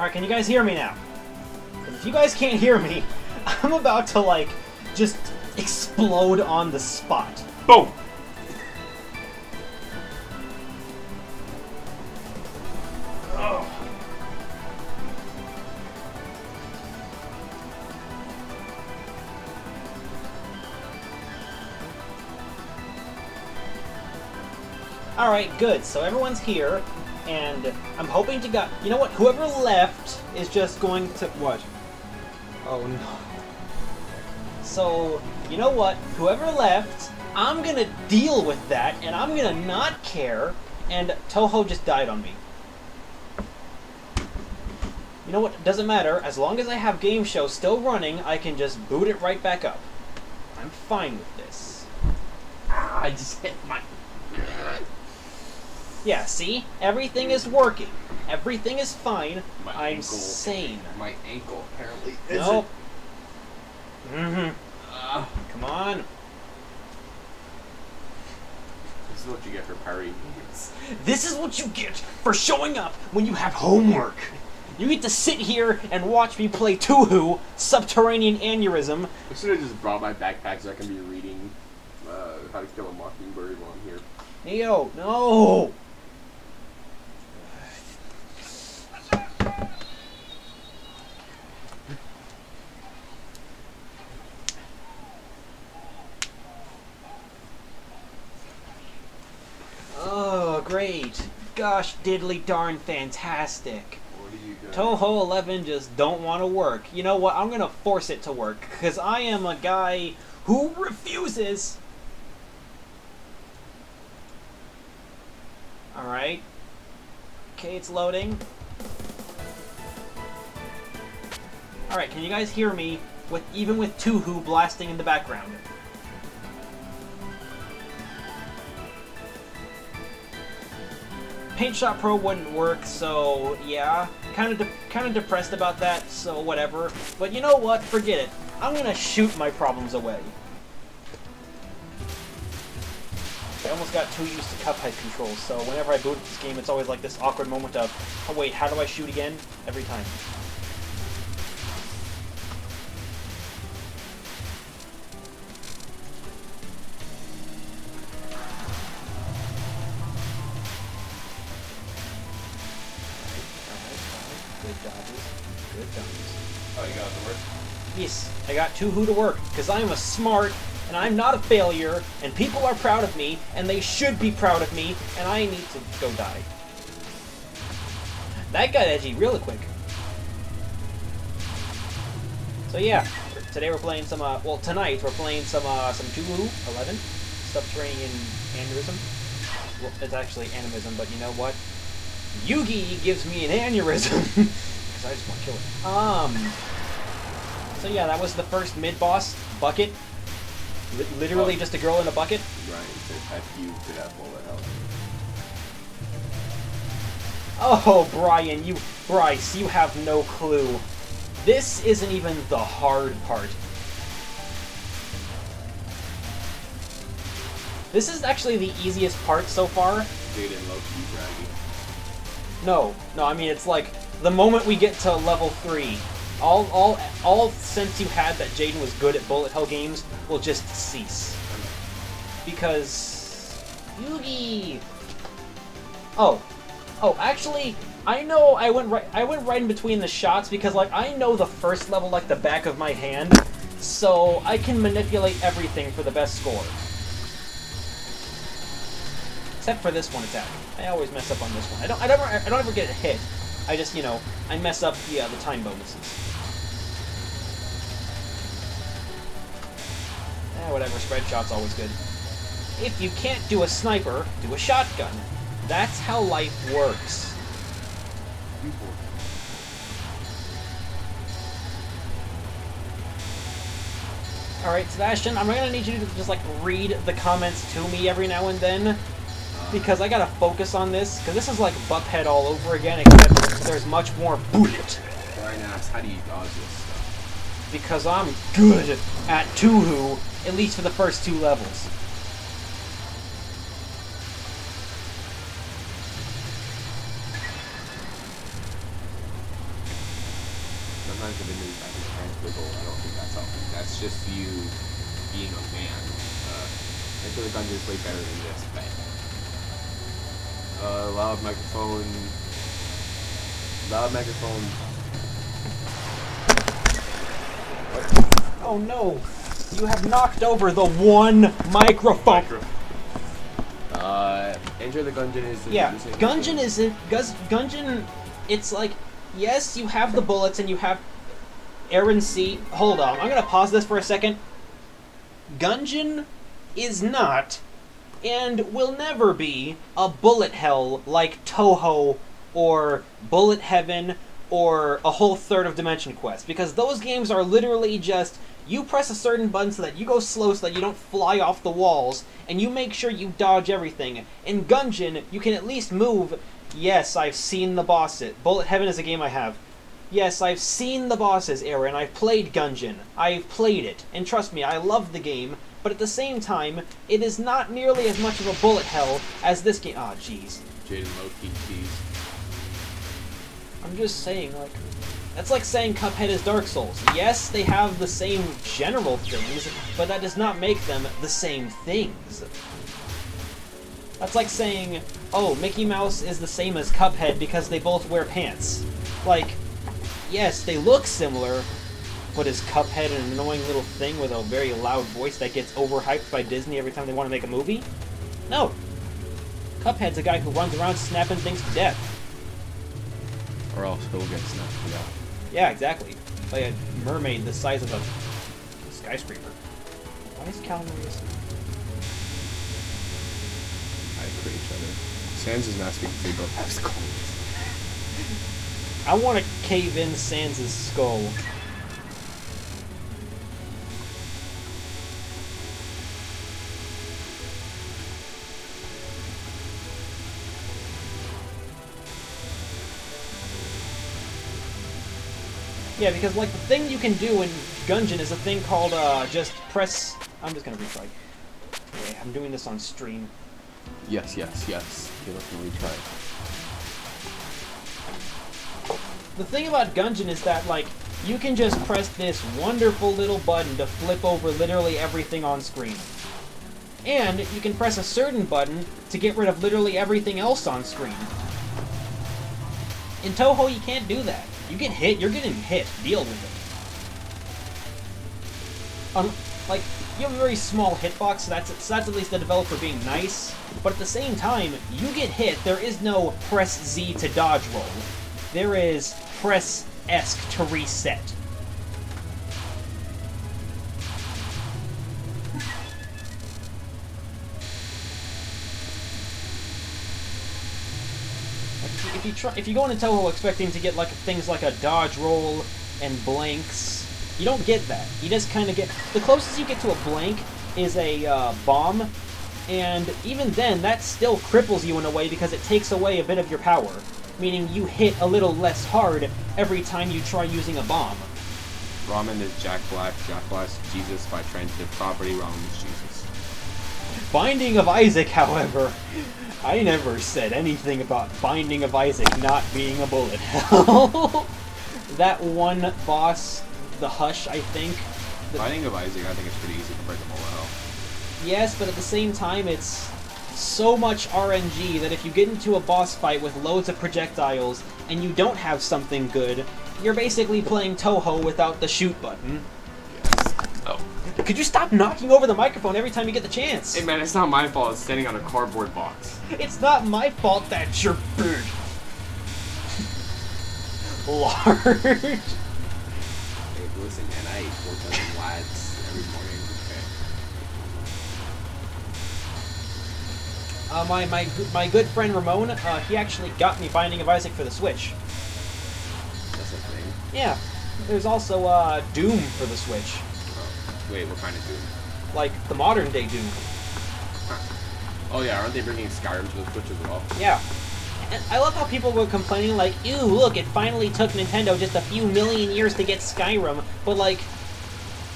Alright, can you guys hear me now? 'Cause if you guys can't hear me, I'm about to, like, just explode on the spot. Boom! Oh. Alright, good. So everyone's here, and I'm hoping to God... You know what? Whoever left is just going to... What? Oh no. So, you know what? Whoever left, I'm gonna deal with that, and I'm gonna not care, and Touhou just died on me. You know what? It doesn't matter. As long as I have Game Show still running, I can just boot it right back up. I'm fine with this. I just hit my... Yeah, see? Everything is working. Everything is fine. My I'm ankle. sane. My ankle apparently isn't. Nope. Come on. This is what you get for parrying moves. This is what you get for showing up when you have homework. You get to sit here and watch me play Touhou, Subterranean Aneurysm. I should have just brought my backpack so I can be reading How to Kill a Mockingbird while I'm here. Hey, yo, no! Oh, great. Gosh diddly darn fantastic. What are you doing? Touhou 11 just don't want to work. You know what? I'm gonna force it to work, because I am a guy who refuses. Alright. Okay, it's loading. Alright, can you guys hear me even with Touhou blasting in the background? Paint Shop Pro wouldn't work, so yeah, kind of depressed about that, so whatever. But you know what? Forget it. I'm gonna shoot my problems away. I almost got too used to Cuphead controls, so whenever I boot this game, it's always like this awkward moment of, oh wait, how do I shoot again? Every time. Good dodges. Good dodges. Oh, you got it to work? Yes, I got Touhou to work, because I am a smart, and I'm not a failure, and people are proud of me, and they should be proud of me, and I need to go die. That got edgy really quick. So yeah, today we're playing some, well, tonight we're playing some Touhou 11, Subterranean Aneurysm. Well, it's actually animism, but you know what? Yugi gives me an aneurysm, because I just want to kill it. So yeah, that was the first mid-boss, Bucket. Literally just a girl in a bucket. Right, it says F you to that bullet hell. Oh, Bryce, you have no clue. This isn't even the hard part. This is actually the easiest part so far. Jaden low-key braggy. No, I mean, it's like, the moment we get to level 3, all sense you had that Jaden was good at bullet hell games will just cease. Because... Yugi! Oh, actually, I know I went right in between the shots because, like, I know the first level like the back of my hand, so I can manipulate everything for the best score. Except for this one attack. I always mess up on this one. I don't ever get a hit. I just, you know, I mess up the time bonuses. Whatever, spread shot's always good. If you can't do a sniper, do a shotgun. That's how life works. Alright, Sebastian, I'm gonna need you to just, like, read the comments to me every now and then. Because I gotta focus on this, because this is like Butthead all over again, except there's much more bullet. Brian asks, how do you dodge this stuff? Because I'm good at Touhou, at least for the first 2 levels. bunch of enemies back in the transfer goal. I don't think that's helping. That's just you being a man. Enter the Gungeon is way better than this, but loud microphone. Loud microphone. Oh no! You have knocked over the one microphone! Enter the Gungeon is... Yeah, Gungeon isn't... Gungeon, it's like, yes, you have the bullets and you have Aaron C. Hold on, I'm gonna pause this for a second. Gungeon is not, and will never be, a bullet hell like Touhou or Bullet Heaven or a whole Third of Dimension Quest, because those games are literally just, you press a certain button so that you go slow so that you don't fly off the walls, and you make sure you dodge everything. In Gungeon, you can at least move. Yes, I've seen the bosses. Bullet Heaven is a game I have. Yes, I've seen the bosses, Aaron. I've played Gungeon. I've played it. And trust me, I love the game, but at the same time, it is not nearly as much of a bullet hell as this game. Ah, jeez. Jaden low-key cheese. I'm just saying, like, that's like saying Cuphead is Dark Souls. Yes, they have the same general things, but that does not make them the same things. That's like saying, oh, Mickey Mouse is the same as Cuphead because they both wear pants. Like, yes, they look similar, but is Cuphead an annoying little thing with a very loud voice that gets overhyped by Disney every time they want to make a movie? No. Cuphead's a guy who runs around snapping things to death. Or else he'll get snapped to death. Yeah, exactly. Like a mermaid the size of a skyscraper. Why is Calamarius? Hide for each other. Sans is not speaking to both have skulls. I want to cave in Sans' skull. Yeah, because, like, the thing you can do in Gungeon is a thing called, just press... I'm just gonna retry. Okay, I'm doing this on stream. Yes. You're looking to retry. The thing about Gungeon is that, like, you can just press this wonderful little button to flip over literally everything on screen. And you can press a certain button to get rid of literally everything else on screen. In Touhou, you can't do that. You get hit, you're getting hit. Deal with it. Like, you have a very small hitbox, so that's at least the developer being nice. But at the same time, you get hit, there is no press Z to dodge roll. There is press ESC to reset. If you go into Touhou expecting to get like things like a dodge roll and blanks, you don't get that. You just kind of get... The closest you get to a blank is a bomb, and even then, that still cripples you in a way because it takes away a bit of your power, meaning you hit a little less hard every time you try using a bomb. Ramen is Jack Black. Jack Black's Jesus by transitive property. Ramen is Jesus. Binding of Isaac, however, I never said anything about Binding of Isaac not being a bullet hell. That one boss, the Hush, I think. Binding of Isaac, I think it's pretty easy compared to bullet hell. Yes, but at the same time, it's so much RNG that if you get into a boss fight with loads of projectiles and you don't have something good, you're basically playing Touhou without the shoot button. Yes. Oh. Could you stop knocking over the microphone every time you get the chance? Hey man, it's not my fault it's standing on a cardboard box. It's not my fault that you're big. Large. Hey, listen man, I eat 4,000 lads every morning. Okay. My good friend Ramon, he actually got me Binding of Isaac for the Switch. That's a thing. Yeah. There's also Doom for the Switch. Wait, what kind of Doom? Like the modern day Doom. Huh. Oh yeah, aren't they bringing Skyrim to the Switch as well? Yeah. And I love how people were complaining like, ew, look, it finally took Nintendo just a few million years to get Skyrim, but like,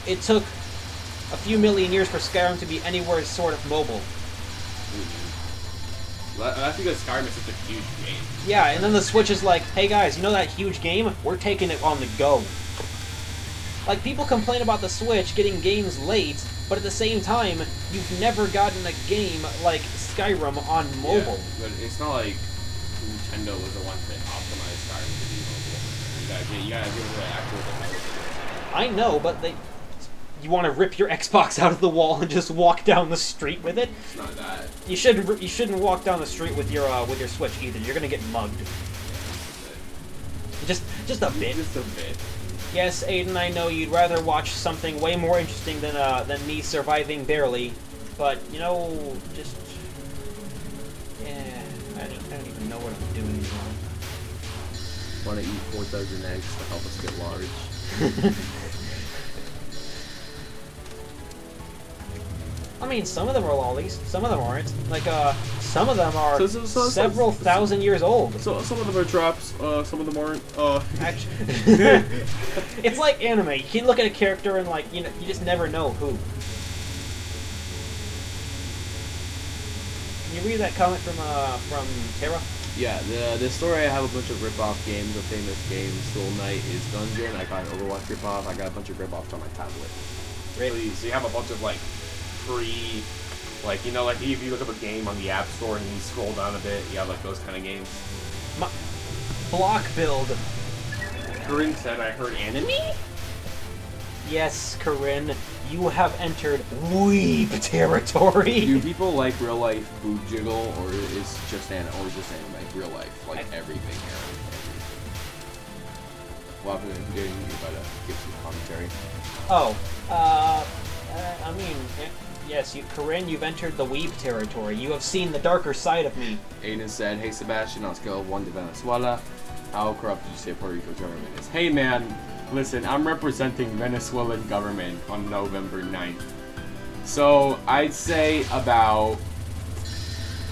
it took a few million years for Skyrim to be anywhere sort of mobile. Well, that's because Skyrim is such a huge game. Yeah, and then the Switch is like, hey guys, you know that huge game? We're taking it on the go. Like, people complain about the Switch getting games late, but at the same time, you've never gotten a game like Skyrim on mobile. Yeah, but it's not like Nintendo was the one that optimized Skyrim to be mobile. You gotta give it the actual developer. I know, but you want to rip your Xbox out of the wall and just walk down the street with it? It's not that. You shouldn't walk down the street with your Switch either. You're gonna get mugged. Just a bit. Just a bit. Yes, Aiden, I know you'd rather watch something way more interesting than me surviving barely, but you know, just I don't even know what I'm doing anymore. Want to eat 4,000 eggs to help us get large. I mean, some of them are lollies, some of them aren't. Like, some of them are several thousand years old. So some of them are drops, some of them aren't. Actually, it's like anime. You can look at a character and like, you just never know who. Can you read that comment from Tara? Yeah, the story, I have a bunch of rip-off games of famous games. Soul Knight is Gungeon. I got Overwatch rip-off. I got a bunch of rip-offs on my tablet. Really? So you have a bunch of like free, like, you know, like if you look up a game on the App Store and you scroll down a bit, you have like those kind of games. Block build. Corinne said, I heard enemy? Yes, Corinne, you have entered weeb territory. Do people like real life boob jiggle, or is just anime, real life, like everything here? Well, I'm getting you by to give some commentary. Oh, I mean, yes, Corinne, you've entered the weeb territory. You have seen the darker side of me. Aiden said, "Hey Sebastian, on a scale of 1 to Venezuela, how corrupt did you say Puerto Rico's government is?" Hey man, listen, I'm representing Venezuelan government on November 9th. So I'd say about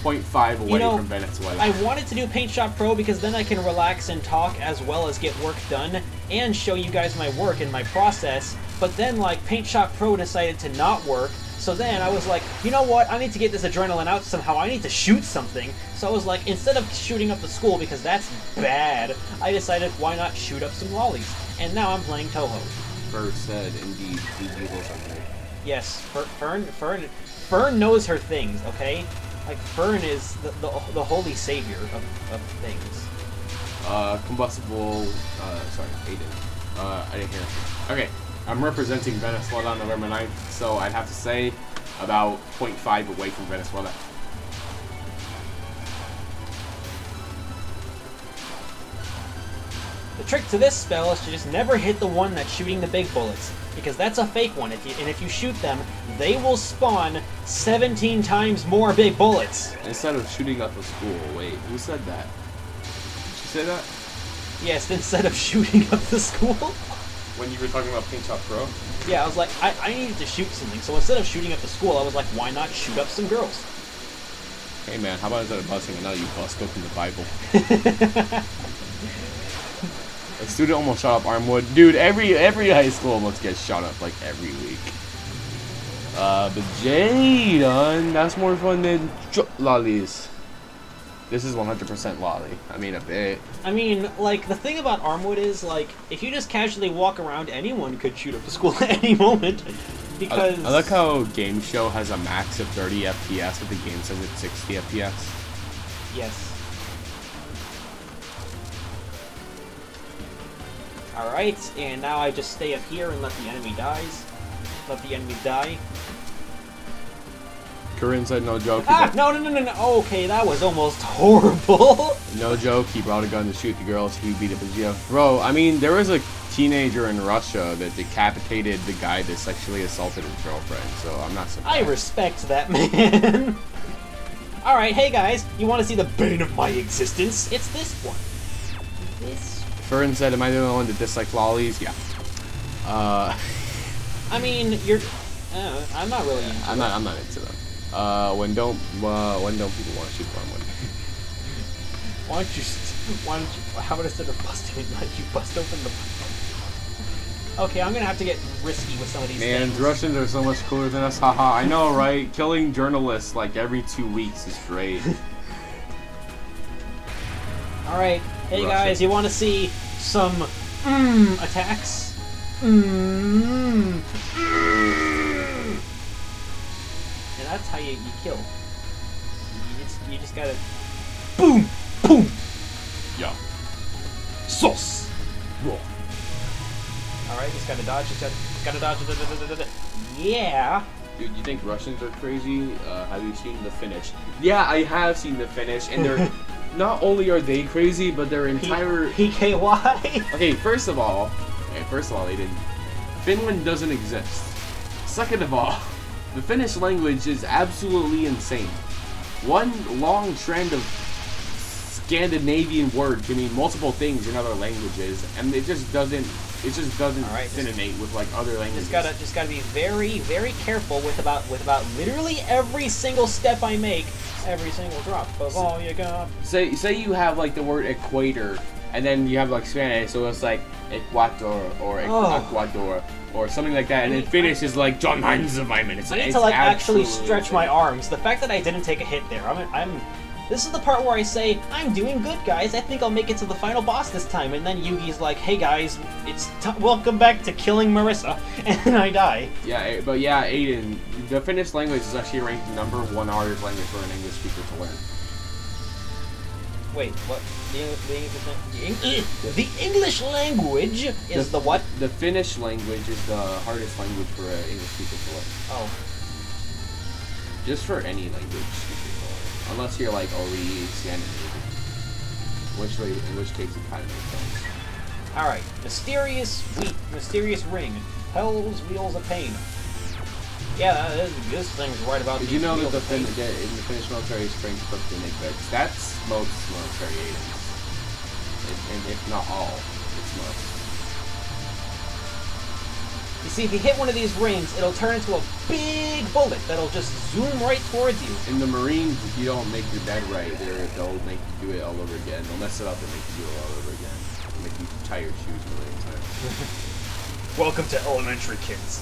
0.5 away from Venezuela. I wanted to do Paint Shop Pro because then I can relax and talk as well as get work done and show you guys my work and my process. But then, like, Paint Shop Pro decided to not work. So then I was like, you know what? I need to get this adrenaline out somehow. I need to shoot something. So I was like, instead of shooting up the school because that's bad, I decided why not shoot up some lollies. And now I'm playing Touhou. Fern said, indeed, these evils are good. Yes, Fern knows her things, okay? Like, Fern is the holy savior of things. Combustible, sorry, Aiden. I didn't hear. Okay, I'm representing Venezuela on November 9th, so I'd have to say about 0.5 away from Venezuela. The trick to this spell is to just never hit the one that's shooting the big bullets, because that's a fake one, and if you shoot them, they will spawn 17 times more big bullets. Instead of shooting up a school, wait, who said that? Did she say that? Yes, instead of shooting up the school. When you were talking about Paint Shop Pro? Yeah, I was like, I needed to shoot something, so instead of shooting up the school, I was like, why not shoot up some girls? Hey man, how about instead of busting another, you bust open the Bible? A student almost shot up Armwood. Dude, every high school almost gets shot up, like, every week. But Jaden, that's more fun than lollies. This is 100% lolly. I mean, a bit. I mean, like, the thing about Armwood is, like, if you just casually walk around, anyone could shoot up the school at any moment. Because... I like how Game Show has a max of 30 FPS, but the game says it's 60 FPS. Yes. Alright, and now I just stay up here and let the enemy dies. Let the enemy die. Corinne said no joke. Ah! No. Okay, that was almost horrible. No joke, he brought a gun to shoot the girls. He beat up his GF. Bro, I mean, there was a teenager in Russia that decapitated the guy that sexually assaulted his girlfriend, so I'm not surprised. I respect that man. Alright, hey guys, you want to see the bane of my existence? It's this one. This. Fern said, am I the only one that dislikes lollies? Yeah. I mean, you're... I'm not really into I'm not into them. When don't people want to shoot Armwood? Why don't you, how about instead of busting it, you bust open the... Okay, I'm gonna have to get risky with some of these things. Man, Russians are so much cooler than us, haha. I know, right? Killing journalists like every 2 weeks is great. Alright, hey guys, you want to see some attacks? And that's how you kill. You just gotta boom, boom. Yeah. Sauce. Raw. All right, just gotta dodge. Just gotta dodge. Yeah. Dude, you think Russians are crazy? Have you seen the Finnish? Yeah, I have seen the Finnish, and they're not only are they crazy, but their entire PKY. Okay, first of all, they didn't. Finland doesn't exist. Second of all, the Finnish language is absolutely insane. One long trend of Scandinavian word can mean multiple things in other languages, and it just doesn't synonym with like other languages. Just gotta be very, very careful with about literally every single step I make, every single drop of all you got. Say you have like the word equator, and then you have like Spanish, so it's like Ecuador or Ecuador or something like that, and then Finnish is like John Hines of my minutes. I need to like actually stretch my arms. The fact that I didn't take a hit there, this is the part where I say, I'm doing good, guys. I think I'll make it to the final boss this time. And then Yugi's like, hey, guys, welcome back to killing Marissa. And then I die. Yeah, but yeah, Aiden, the Finnish language is actually ranked #1 hardest language for an English speaker to learn. Wait, what? The English language is the what? The Finnish language is the hardest language for an English speaker to learn. Oh. Just for any language. Unless you're like already Scandinavian, in which case it kind of makes sense. All right, mysterious ring, Hell's Wheels of Pain. Yeah, this thing's right about. Did you know that in the Finnish military is Frank cooked in eggs? That's most military items, and if not all, it's most. You see, if you hit one of these rings, it'll turn into a big bullet that'll just zoom right towards you. In the Marines, if you don't make your bed right, they'll make you do it all over again. They'll mess it up and make you do it all over again. They'll make you tie your shoes a million times. Welcome to elementary, kids.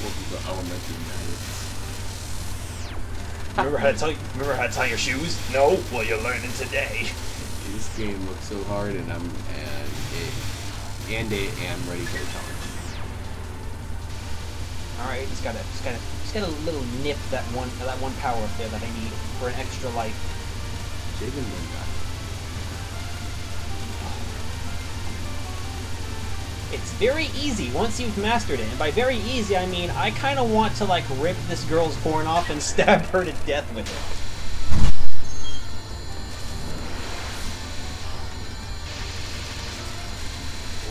Welcome to elementary madness. Remember how to tie your shoes? No? Well, you're learning today. This game looks so hard, and I'm ready for the challenge. Alright, just gotta little nip that one power up there that I need for an extra life. Javen won that. It's very easy once you've mastered it, and by very easy I mean I kinda want to like rip this girl's horn off and stab her to death with it.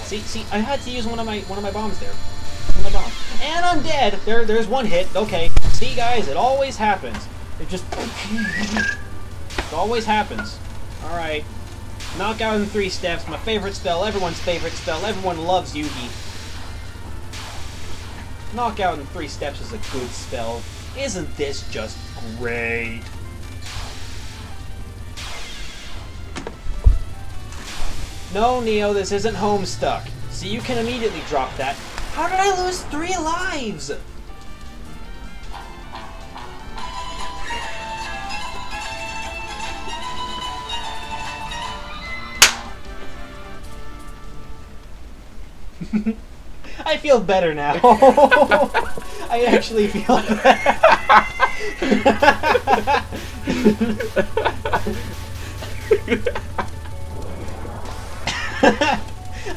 See, I had to use one of my bombs there. And I'm dead! There's one hit, okay. See guys, it always happens. It always happens. Alright. Knockout in 3 steps, my favorite spell, everyone's favorite spell, everyone loves Yugi. Knockout in 3 steps is a good spell. Isn't this just great? No, Neo, this isn't Homestuck. So you can immediately drop that. How did I lose 3 lives? I feel better now. I actually feel better.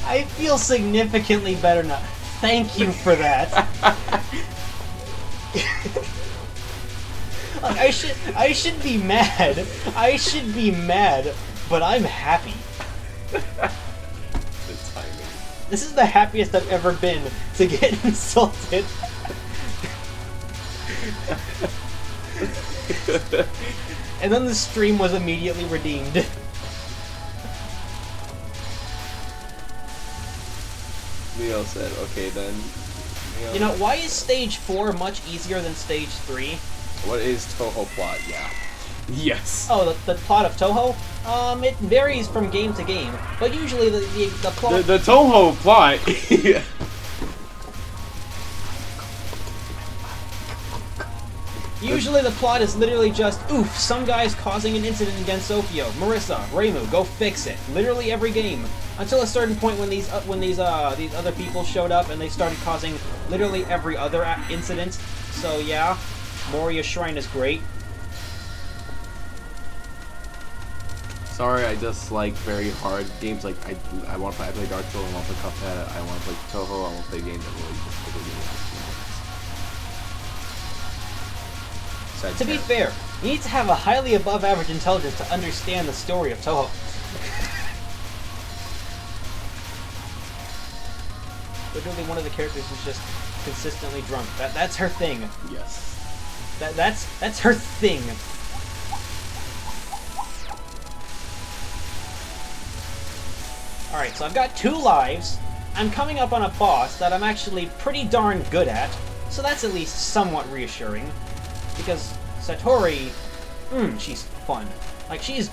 I feel significantly better now. Thank you for that. Like, I should be mad. I should be mad, but I'm happy. This is the happiest I've ever been to get insulted. And then the stream was immediately redeemed. Leo said, okay then. You know, why is stage 4 much easier than stage 3? What is Touhou plot? Yeah. Yes. Oh, the plot of Touhou? It varies from game to game, but usually the plot... The Touhou plot... Usually the plot is literally just, oof, some guy's causing an incident against Sofio, Marissa, Reimu, go fix it. Literally every game. Until a certain point when these other people showed up and they started causing literally every other incident. So yeah, Moria's Shrine is great. Sorry, I just like very hard games. Like I play Dark Souls, I want to play Cuphead, I want to play Touhou, I want to play games that really just To be fair, you need to have a highly above average intelligence to understand the story of Touhou. Literally one of the characters is just consistently drunk. That's her thing. Yes. That's her thing. Alright, so I've got 2 lives. I'm coming up on a boss that I'm actually pretty darn good at, so that's at least somewhat reassuring. Because Satori, she's fun. Like, she's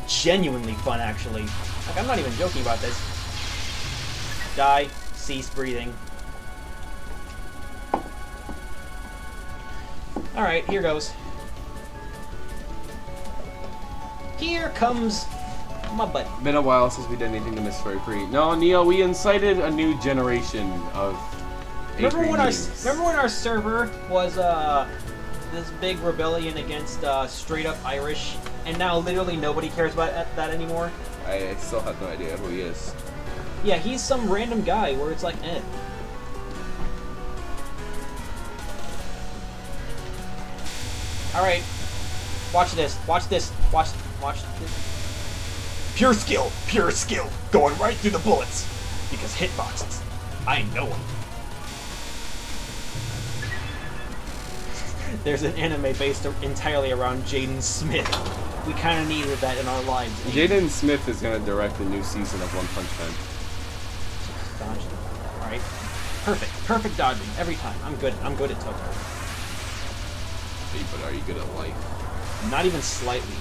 genuinely fun, actually. Like, I'm not even joking about this. Die. Cease breathing. Alright, here goes. Here comes my buddy. Been a while since we did anything to Miss Furry Free. No, Neo, we incited a new generation of Remember when our server was this big rebellion against straight up Irish, and now literally nobody cares about that anymore? I still have no idea who he is. Yeah, he's some random guy where it's like, eh. Alright. Watch this. Watch this. Watch this. Pure skill. Going right through the bullets. Because hitboxes. I know them. There's an anime based entirely around Jaden Smith. We kind of needed that in our lives. Jaden Smith is going to direct the new season of One Punch Man. Dodge. Alright. Perfect dodging every time. I'm good at Touhou. But are you good at life? Not even slightly.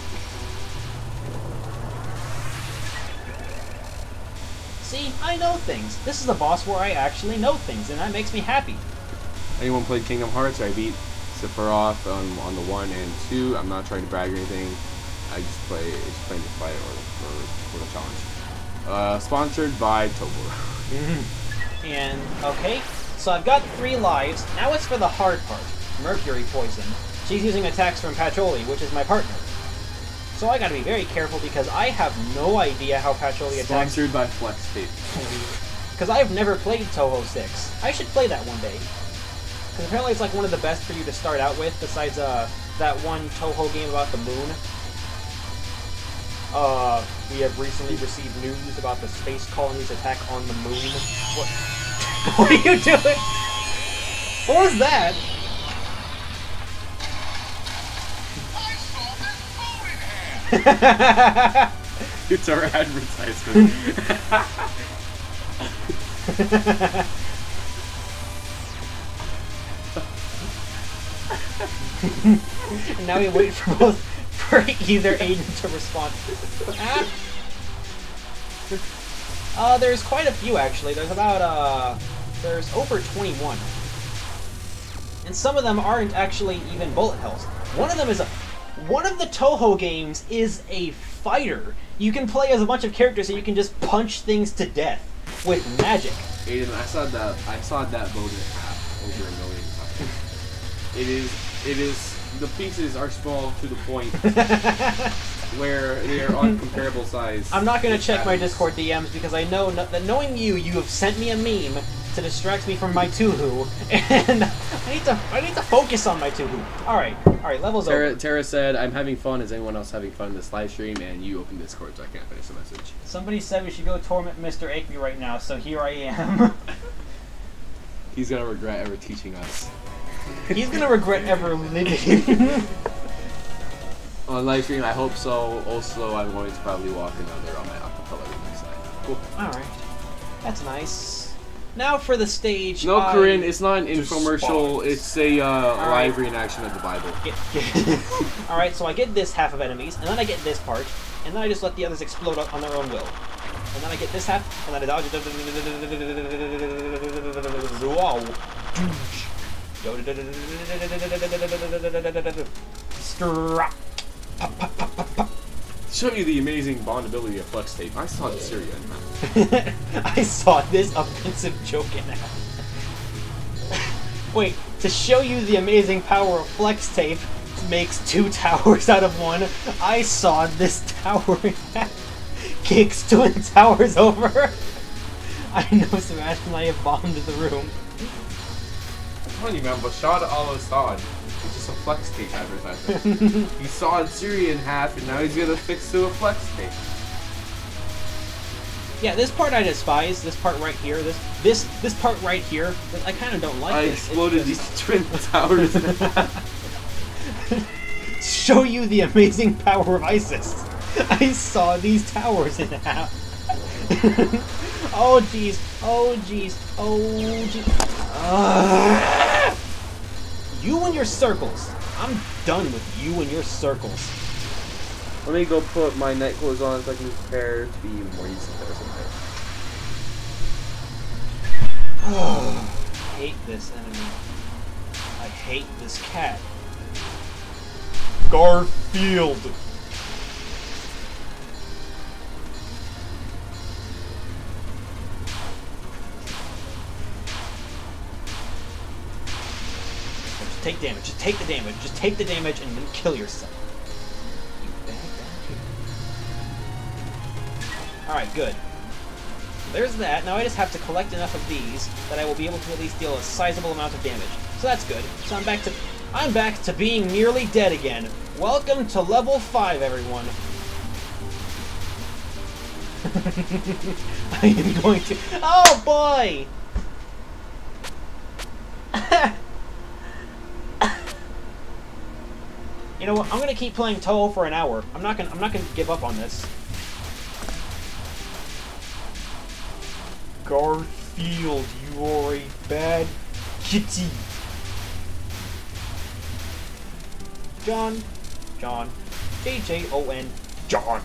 See, I know things. This is a boss where I actually know things, and that makes me happy. Anyone played Kingdom Hearts? I beat Sephiroth on the 1 and 2. I'm not trying to brag or anything. I just playing to fight or the challenge. Sponsored by Touhou. And, okay, so I've got 3 lives. Now it's for the hard part. Mercury Poison. She's using attacks from Patchouli, which is my partner. So I gotta be very careful because I have no idea how Patchouli attacks. Sponsored by Flex Tape. Because I've never played Touhou 6. I should play that one day. Because apparently it's like one of the best for you to start out with, besides that one Touhou game about the moon. We have recently received news about the space colony's attack on the moon. What? What are you doing? What was that? It's our advertisement. And now we wait for either Aiden to respond. There's quite a few actually. There's about there's over 21. And some of them aren't actually even bullet hells. One of the Touhou games is a fighter. You can play as a bunch of characters and you can just punch things to death with magic. Aiden, I saw that vote in half over 1 million times. It is the pieces are small to the point where they are on comparable size. I'm not gonna check my Discord DMs because I know that knowing you have sent me a meme to distract me from my Touhou, and I need to focus on my Touhou. All right, levels over. Tara said, "I'm having fun. Is anyone else having fun in this live stream?" And you open Discord, so I can't finish the message. Somebody said we should go torment Mr. Acme right now, so here I am. He's gonna regret ever teaching us. He's gonna regret ever living. On live stream, I hope so. Also, I'm going to probably walk another on my acapella remix side. Cool. Alright. That's nice. Now for the stage. No, Corinne, it's not an infomercial. It's a live reenaction of the Bible. Alright, so I get this half of enemies, and then I get this part, and then I just let the others explode on their own will. And then I get this half, and then I dodge. Wow. Show you the amazing bond ability of flex tape. I saw Syria in that. I saw this offensive joke in that. Wait, to show you the amazing power of flex tape makes 2 towers out of 1. I saw this tower in half. Kicks twin towers over. I know Sebastian and I have bombed the room. I'm telling you, man, Bashar al-Assad is just a flex tape advertisement. He sawed Syria in half, and now he's gonna fix to a flex tape. Yeah, this part I despise. This part right here. This part right here. I kind of don't like I this. exploded these twin towers in half. Show you the amazing power of ISIS. I saw these towers in half. Oh jeez. Oh jeez. Oh jeez. You and your circles. I'm done with you and your circles. Let me go put my night clothes on so I can prepare to be more useful there someday. I hate this enemy. I hate this cat. Garfield. Just take damage. Just take the damage. Just take the damage and then kill yourself. You bad kid. Alright, good. There's that. Now I just have to collect enough of these that I will be able to at least deal a sizable amount of damage. So that's good. So I'm back to being nearly dead again. Welcome to level 5, everyone. I am going to... Oh, boy! You know what? I'm gonna keep playing Touhou for an hour. I'm not gonna give up on this. Garfield, you are a bad kitty. John, J-J-O-N, John.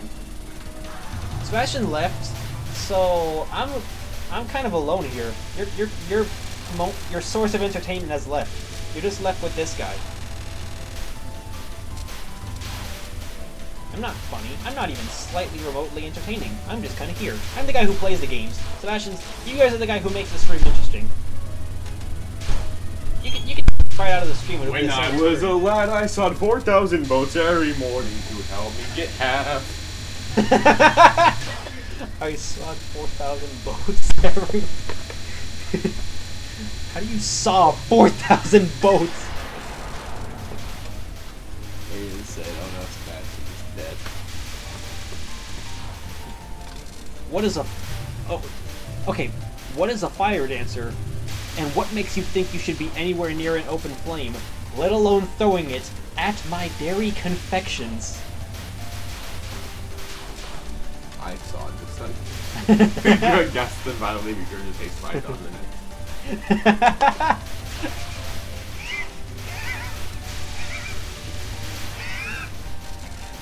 Sebastian left, so I'm kind of alone here. Your source of entertainment has left. You're just left with this guy. I'm not funny. I'm not even slightly remotely entertaining. I'm just kind of here. I'm the guy who plays the games. Sebastian, you guys are the guy who makes the stream interesting. You can right out of the stream. When I was a lad, I sawed 4,000 boats every morning to help me get half. I sawed 4,000 boats every... How do you saw 4,000 boats? Alien said, oh no, Sebastian is dead. What is a... Oh, okay. What is a fire dancer? And what makes you think you should be anywhere near an open flame, let alone throwing it at my dairy confections? I saw it this time. You're a guest and violently regurgitate my dominant.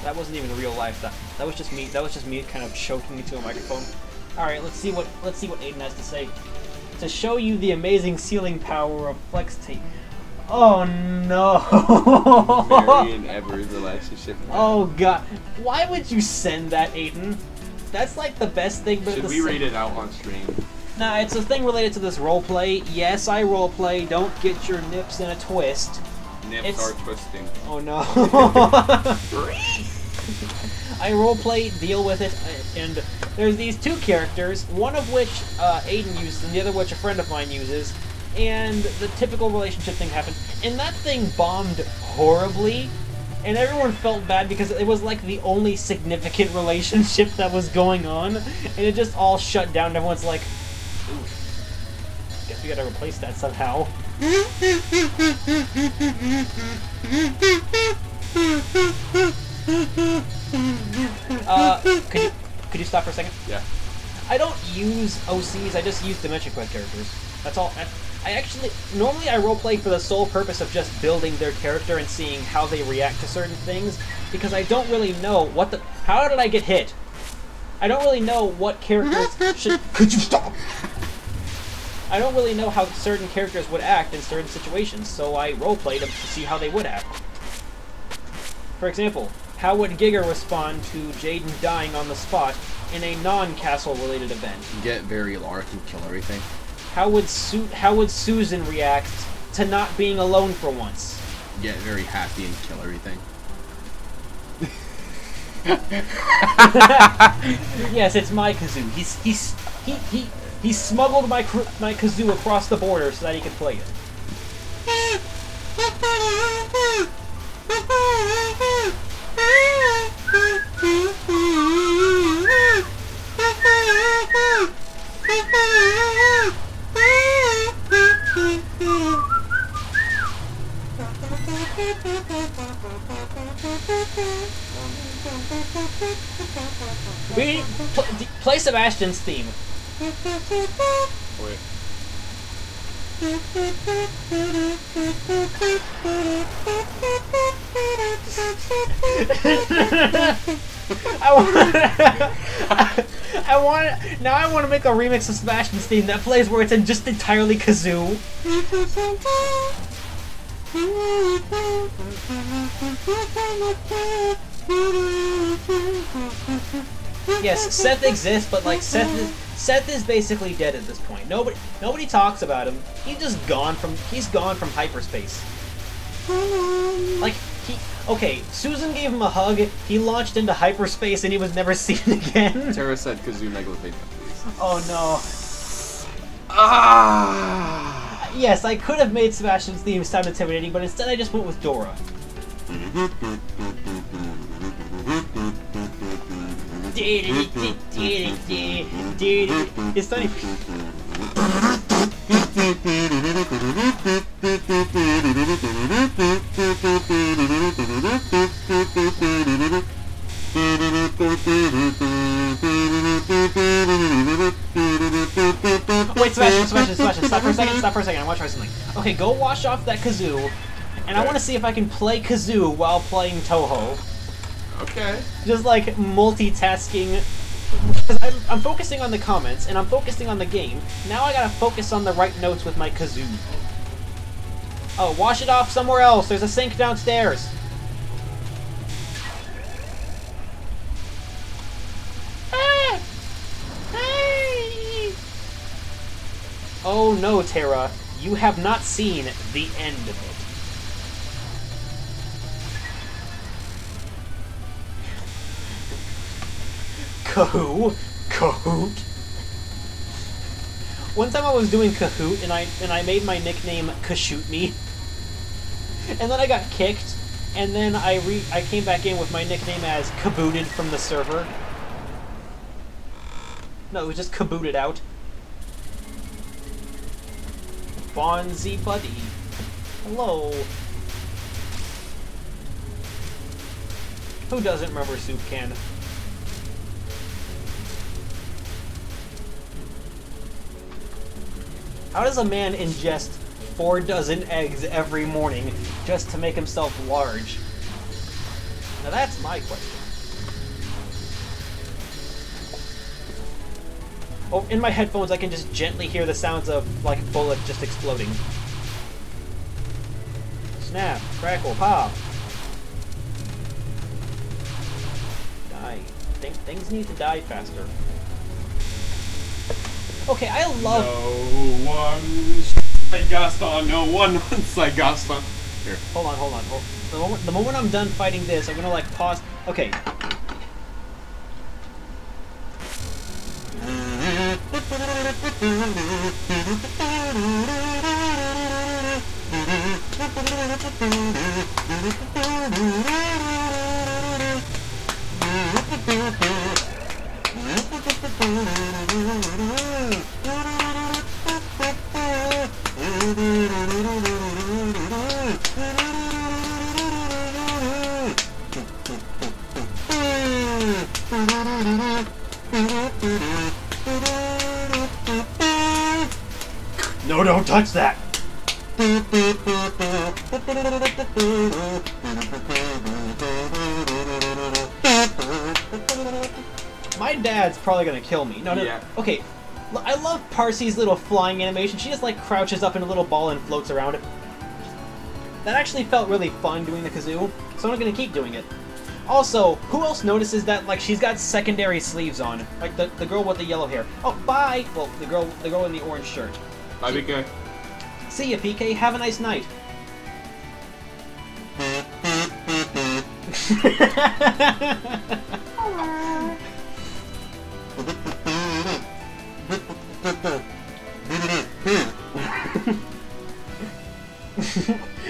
That wasn't even real life. That was just me. That was just me kind of choking into a microphone. All right, let's see what Aiden has to say. To show you the amazing sealing power of flex tape. Oh no! Marion Evers relationship. Oh god! Why would you send that, Aiden? That's like the best thing. But should we read it out on stream? Nah, it's a thing related to this roleplay. Yes, I roleplay. Don't get your nips in a twist. Nips are twisting. Oh no! I roleplay, deal with it, and there's these 2 characters, one of which Aiden uses and the other which a friend of mine uses, and the typical relationship thing happened, and that thing bombed horribly, and everyone felt bad because it was like the only significant relationship that was going on, and it just all shut down, and everyone's like, ooh, guess we gotta replace that somehow. Could you stop for a second? Yeah. I don't use OCs, I just use Dimension Quest characters. That's all. Normally I roleplay for the sole purpose of just building their character and seeing how they react to certain things, because I don't really know how did I get hit? I don't really know what characters should... Could you stop? I don't really know how certain characters would act in certain situations, so I roleplayed them to see how they would act. For example, how would Giga respond to Jaden dying on the spot in a non-castle related event? Get very large and kill everything. How would Susan react to not being alone for once? Get very happy and kill everything. Yes, it's my kazoo. He smuggled my kazoo across the border so that he could play it. We play Sebastian's theme. Wait. I want to make a remix of Sebastian's theme that plays where it's in just entirely kazoo. Yes, Seth exists, but like Seth is basically dead at this point. Nobody talks about him. He's gone from hyperspace. Like okay, Susan gave him a hug, he launched into hyperspace and he was never seen again. Tara said kazoo negligent, please. Oh no. Ah! Yes, I could have made Sebastian's theme sound intimidating, but instead I just went with Dora. It's not even... Wait, Sebastian, stop for a second, I want to try something. Okay, go wash off that kazoo, and I want to see if I can play kazoo while playing Touhou. Okay. Just like multitasking. I'm focusing on the comments, and I'm focusing on the game. Now I gotta focus on the right notes with my kazoo. Oh, wash it off somewhere else. There's a sink downstairs. Oh no, Tara. You have not seen the end of it. Kahoot. One time I was doing Kahoot and I made my nickname Kashoot Me. And then I got kicked, and then I came back in with my nickname as Kabooted from the server. No, it was just kabooted out. Bonzi buddy. Hello. Who doesn't remember Soup Can? How does a man ingest 4 dozen eggs every morning just to make himself large? Now that's my question. Oh, in my headphones I can just gently hear the sounds of, like, bullet just exploding. Snap, crackle, pop. Die. Things need to die faster. Okay, I love... No one Saigaston, no one on Saigaston. Here. Hold on. The moment I'm done fighting this, I'm gonna, like, pause. Okay. No, don't touch that! My dad's probably gonna kill me. No. Yeah. Okay, I love Parsy's little flying animation. She just like crouches up in a little ball and floats around it. That actually felt really fun doing the kazoo, so I'm gonna keep doing it. Also, who else notices that like she's got secondary sleeves on? Like the girl with the yellow hair. Oh, bye. Well, the girl in the orange shirt. Bye, PK. See ya, PK. Have a nice night.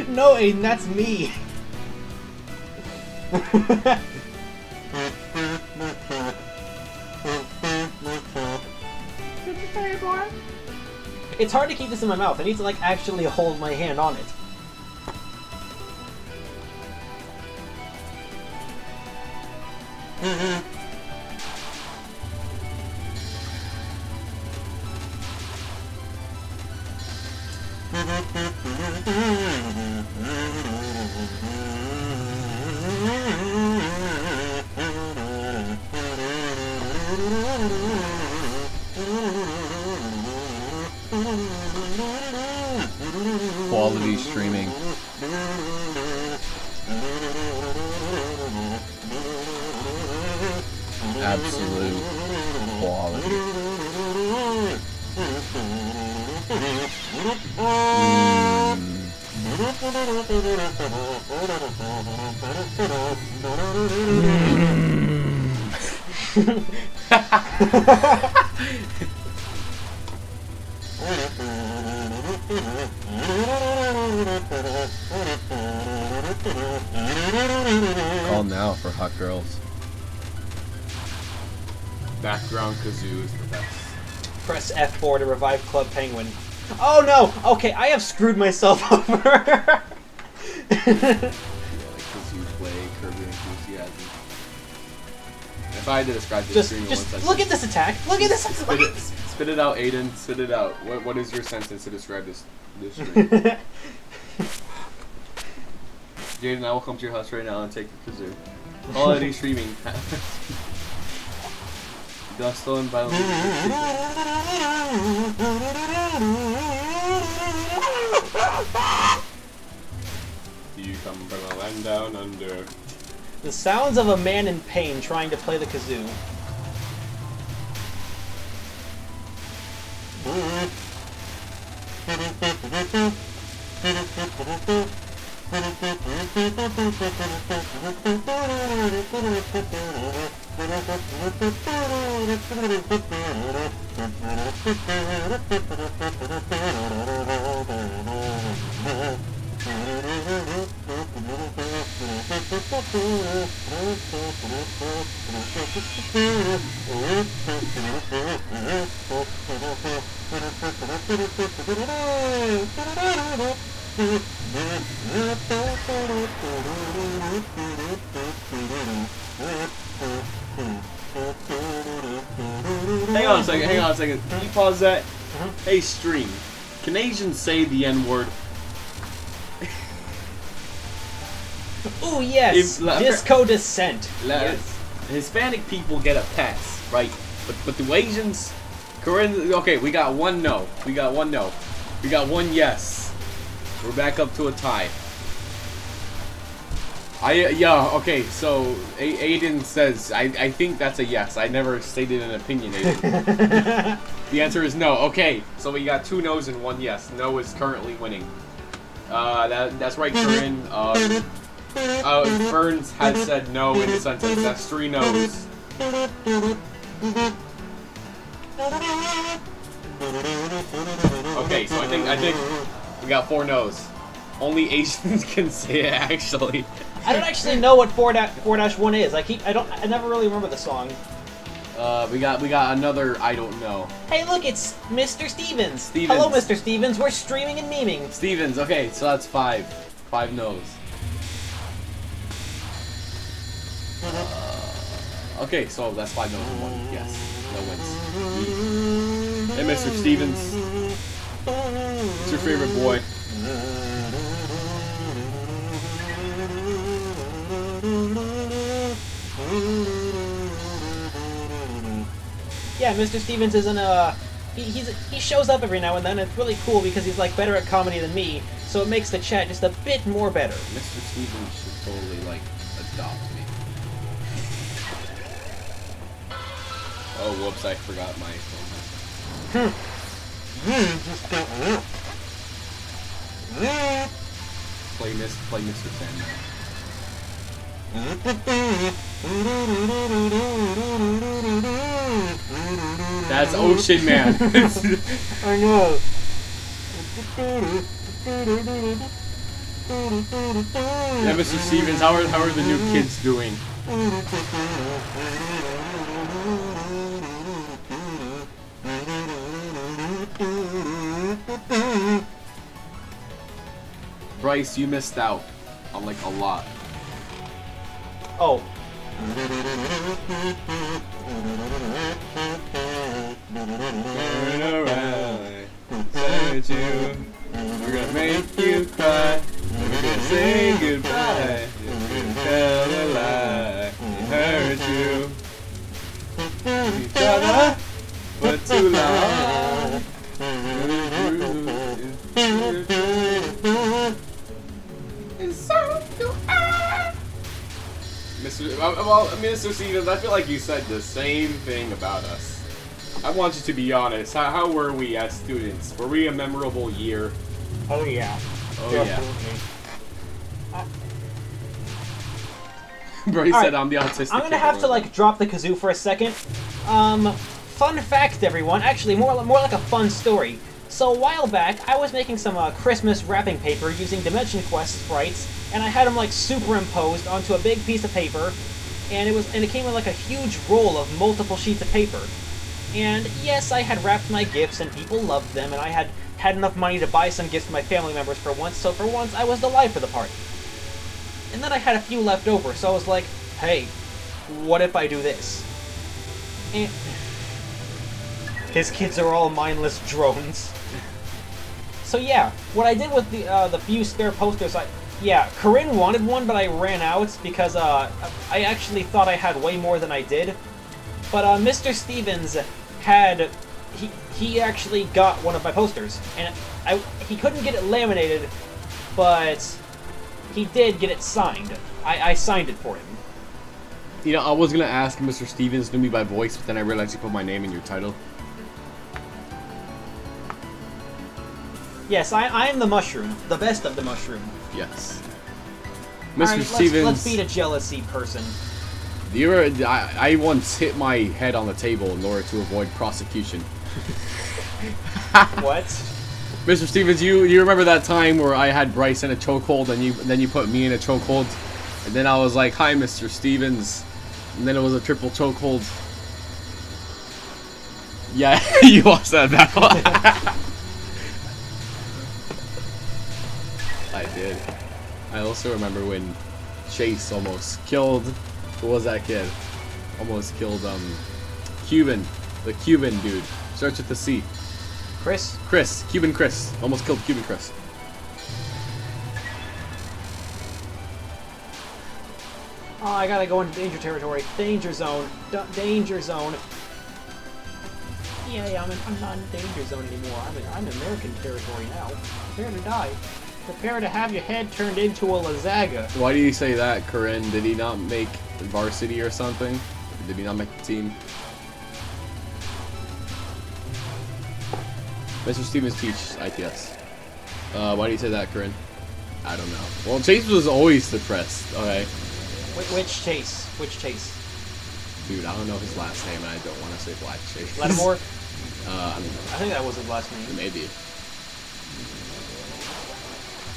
No, Aiden, that's me. It's hard to keep this in my mouth. I need to like actually hold my hand on it. Quality streaming. Absolute quality. Call now for hot girls. Background kazoo is the best. Press F4 to revive Club Penguin. Oh no! Okay, I have screwed myself over. Yeah, like kazoo play, Kirby enthusiasm. If I had to describe this stream in one just sentence, look at this attack. Look at this. spit it out, Aiden. Spit it out. What is your sentence to describe this stream? Jaden, I will come to your house right now and take the kazoo. Quality streaming. Dust on violence. You come from a land down under. The sounds of a man in pain trying to play the kazoo. Hang on a second. Can you pause that? Hey, stream. Can Asians say the N-word? Ooh, yes! Disco Descent. Yes. Hispanic people get a pass, right? But the Asians, Korean. Okay, we got one no. We got one no. We got one yes. We're back up to a tie. Yeah, okay, so Aiden says, I think that's a yes. I never stated an opinion, Aiden. The answer is no. Okay, so we got 2 no's and 1 yes. No is currently winning. That's right, Corinne. Ferns had said no in the sentence. That's 3 no's. Okay, so I think we got 4 no's. Only Asians can say it, actually. I don't actually know what 4-1 is. I never really remember the song. We got another I don't know. Hey, look, it's Mr. Stevens. Hello, Mr. Stevens. We're streaming and memeing. Stevens. Okay, so that's 5. 5 no's. Okay, so that's 5 no's and 1 yes. No wins. Hey, Mr. Stevens. What's your favorite boy? Yeah, Mr. Stevens is an he shows up every now and then. And it's really cool because he's like better at comedy than me, so it makes the chat just a bit more better. Mr. Stevens should totally like adopt me. Oh, whoops! I forgot my phone. Play Mr. Sandman. That's Ocean Man. I know. Yeah, Mr. Stevens, how are the new kids doing? Bryce, you missed out on like a lot. Oh. Turn around, search you. We're gonna make you cry. We're gonna say goodbye. We're gonna tell a lie and hurt you. Each other for too long. Mr. Stevens, I feel like you said the same thing about us. I want you to be honest. How were we as students? Were we a memorable year? Oh yeah. Oh yeah. Bryce said I'm the autistic. I'm gonna have to like drop the kazoo for a second. Fun fact, everyone. Actually, more like a fun story. So a while back, I was making some Christmas wrapping paper using Dimension Quest sprites, and I had them like superimposed onto a big piece of paper, and it came in like a huge roll of multiple sheets of paper. And yes, I had wrapped my gifts, and people loved them, and I had enough money to buy some gifts for my family members for once. So for once, I was the life of the party. And then I had a few left over, so I was like, hey, what if I do this? And his kids are all mindless drones. So yeah, what I did with the few spare posters, Corinne wanted one, but I ran out because I actually thought I had way more than I did. But Mr. Stevens had he actually got one of my posters, and he couldn't get it laminated, but he did get it signed. I signed it for him. You know, I was gonna ask Mr. Stevens knew me by voice, but then I realized you put my name in your title. Yes, I am the mushroom, the best of the mushroom. Yes. Mr. Right, Stevens. Let's beat a jealousy person. I once hit my head on the table in order to avoid prosecution. What? Mr. Stevens, you remember that time where I had Bryce in a chokehold and then you put me in a chokehold? And then I was like, hi, Mr. Stevens. And then it was a triple chokehold. Yeah, you lost that battle. I did. I also remember when Chase almost killed... Who was that kid? Almost killed, Cuban. The Cuban dude. Starts with the C. Chris? Chris. Cuban Chris. Almost killed Cuban Chris. Oh, I gotta go into danger territory. Danger zone. Danger zone. Yeah, I'm not in danger zone anymore. I'm in American territory now. Prepare to die. Prepare to have your head turned into a lasagna. Why do you say that, Corinne? Did he not make varsity or something? Did he not make the team? Mr. Stevens Peach, IPS. Why do you say that, Corinne? I don't know. Well, Chase was always depressed, okay? Which Chase? Which Chase? Dude, I don't know his last name, and I don't want to say Black Chase. Lattimore? I think that was his last name. Maybe.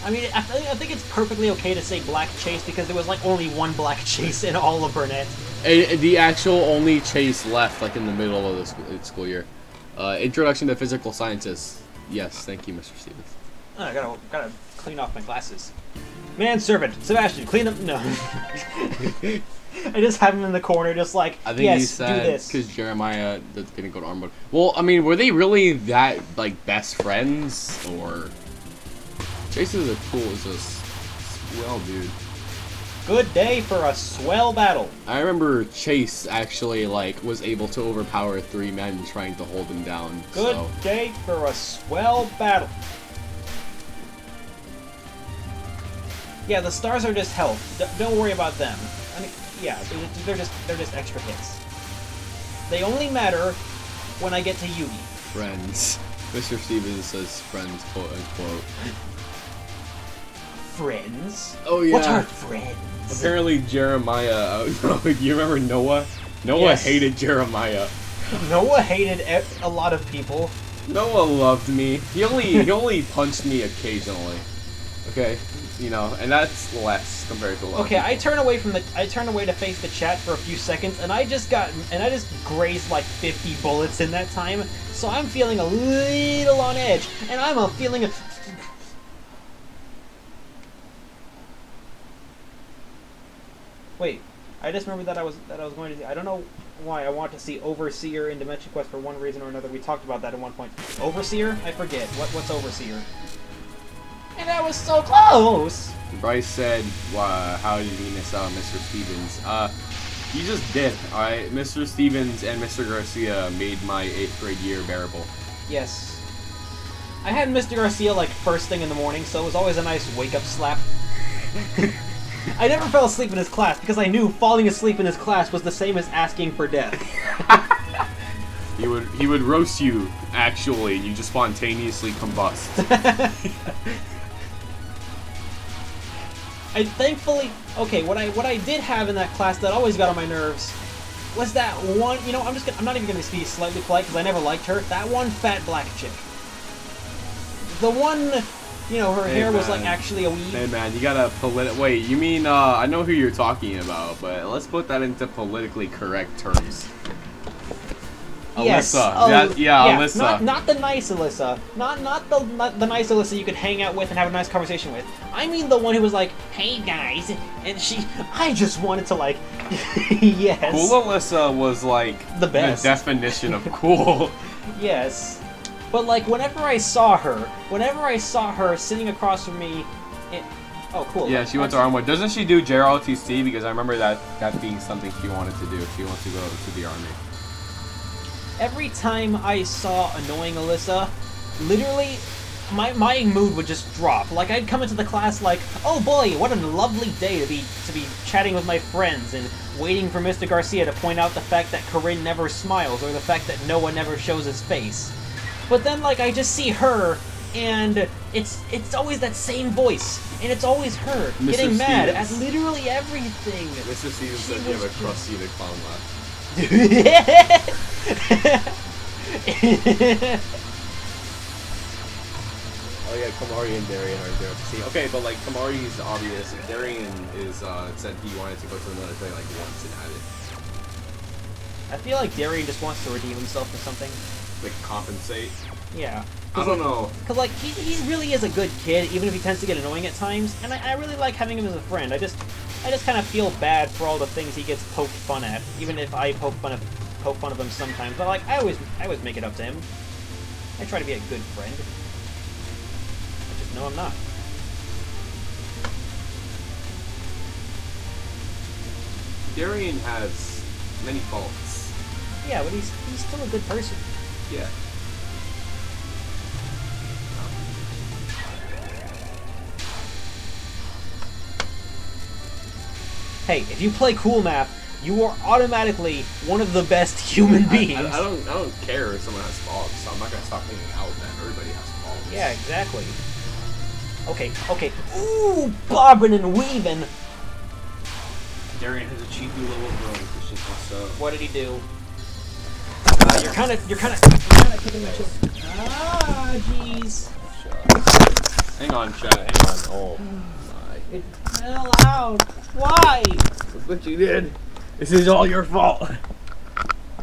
I mean, I think it's perfectly okay to say Black Chase because there was like only one Black Chase in all of Burnett. The actual only Chase left, like in the middle of the school year. Introduction to Physical Sciences. Yes, thank you, Mr. Stevens. Oh, I gotta clean off my glasses. Manservant, Sebastian, clean up. No. I just have him in the corner, just like, I think yes, he said, do this. because Jeremiah didn't go to Armwood. Well, I mean, were they really that, like, best friends? Or... Chase is a cool, is a swell dude. Good day for a swell battle. I remember Chase actually like was able to overpower 3 men trying to hold him down. Good So. day for a swell battle. Yeah, the stars are just health. Don't worry about them. I mean, yeah, they're just extra hits. They only matter when I get to Yugi. Friends. Mr. Stevens says friends, quote unquote. Friends? Oh yeah. What are friends? Apparently Jeremiah. You remember Noah? Noah Yes. hated Jeremiah. Noah hated a lot of people. Noah loved me. He only punched me occasionally. Okay, you know, and that's less compared to a lot. Okay, of I turn away to face the chat for a few seconds, and I just grazed like 50 bullets in that time. So I'm feeling a little on edge, and I'm feeling a. Wait, I just remembered that I was going to see. I don't know why I want to see Overseer in Dimension Quest for one reason or another. We talked about that at one point. Overseer? I forget. What's Overseer? And I was so close! Bryce said, how did he miss out on Mr. Stevens? He just did, alright? Mr. Stevens and Mr. Garcia made my 8th grade year bearable. Yes. I had Mr. Garcia like first thing in the morning, so it was always a nice wake-up slap. I never fell asleep in his class because I knew falling asleep in his class was the same as asking for death. He would roast you, actually, and you just spontaneously combust. Okay, what I did have in that class that always got on my nerves was that one, you know, I'm not even gonna be slightly polite because I never liked her. That one fat black chick. The one, you know, her hair was like actually a weave. Hey man, you gotta wait, you mean, I know who you're talking about, but let's put that into politically correct terms. Yes. Alyssa. Yeah, Alyssa. Not the nice Alyssa. Not the nice Alyssa you could hang out with and have a nice conversation with. I mean the one who was like, "Hey guys," and I just wanted to like, yes. Cool Alyssa was like the best. The definition of cool. Yes. But like whenever I saw her sitting across from me, oh cool. Yeah, she went to Armwood. Doesn't she do JROTC? Because I remember that being something she wanted to do. She wants to go to the army. Every time I saw annoying Alyssa, literally, my mood would just drop. Like I'd come into the class like, oh boy, what a lovely day to be chatting with my friends and waiting for Mr. Garcia to point out the fact that Corinne never smiles or the fact that Noah never shows his face. But then like I just see her and it's always that same voice and it's always her Mr. getting mad at Stevens. literally everything. Mr. Stevens said you have a crusty clown laugh. Oh yeah, Kamari and Darian are there to see. Okay, but like Kamari is obvious. Darian is said he wanted to go to the military like once and had it. I feel like Darian just wants to redeem himself for something. Like compensate. Yeah. I don't know. Cause like he really is a good kid, even if he tends to get annoying at times, and I really like having him as a friend. I just kind of feel bad for all the things he gets poked fun at, even if I poke fun of him sometimes. But like I always make it up to him. I try to be a good friend. I just know I'm not. Darian has many faults. Yeah, but he's still a good person. Yeah. Hey, if you play Cool Map, you are automatically one of the best human beings. I don't care if someone has faults, so I'm not gonna stop hanging out with them. Everybody has faults. Yeah, exactly. Okay. Ooh, bobbing and weaving. Darian has a cheapy little bro. It's just what's up. What did he do? You're kind of kicking my chest. Ah, jeez. Hang on, chat. Hang on. Oh my. It fell out. Why? Look what you did. This is all your fault.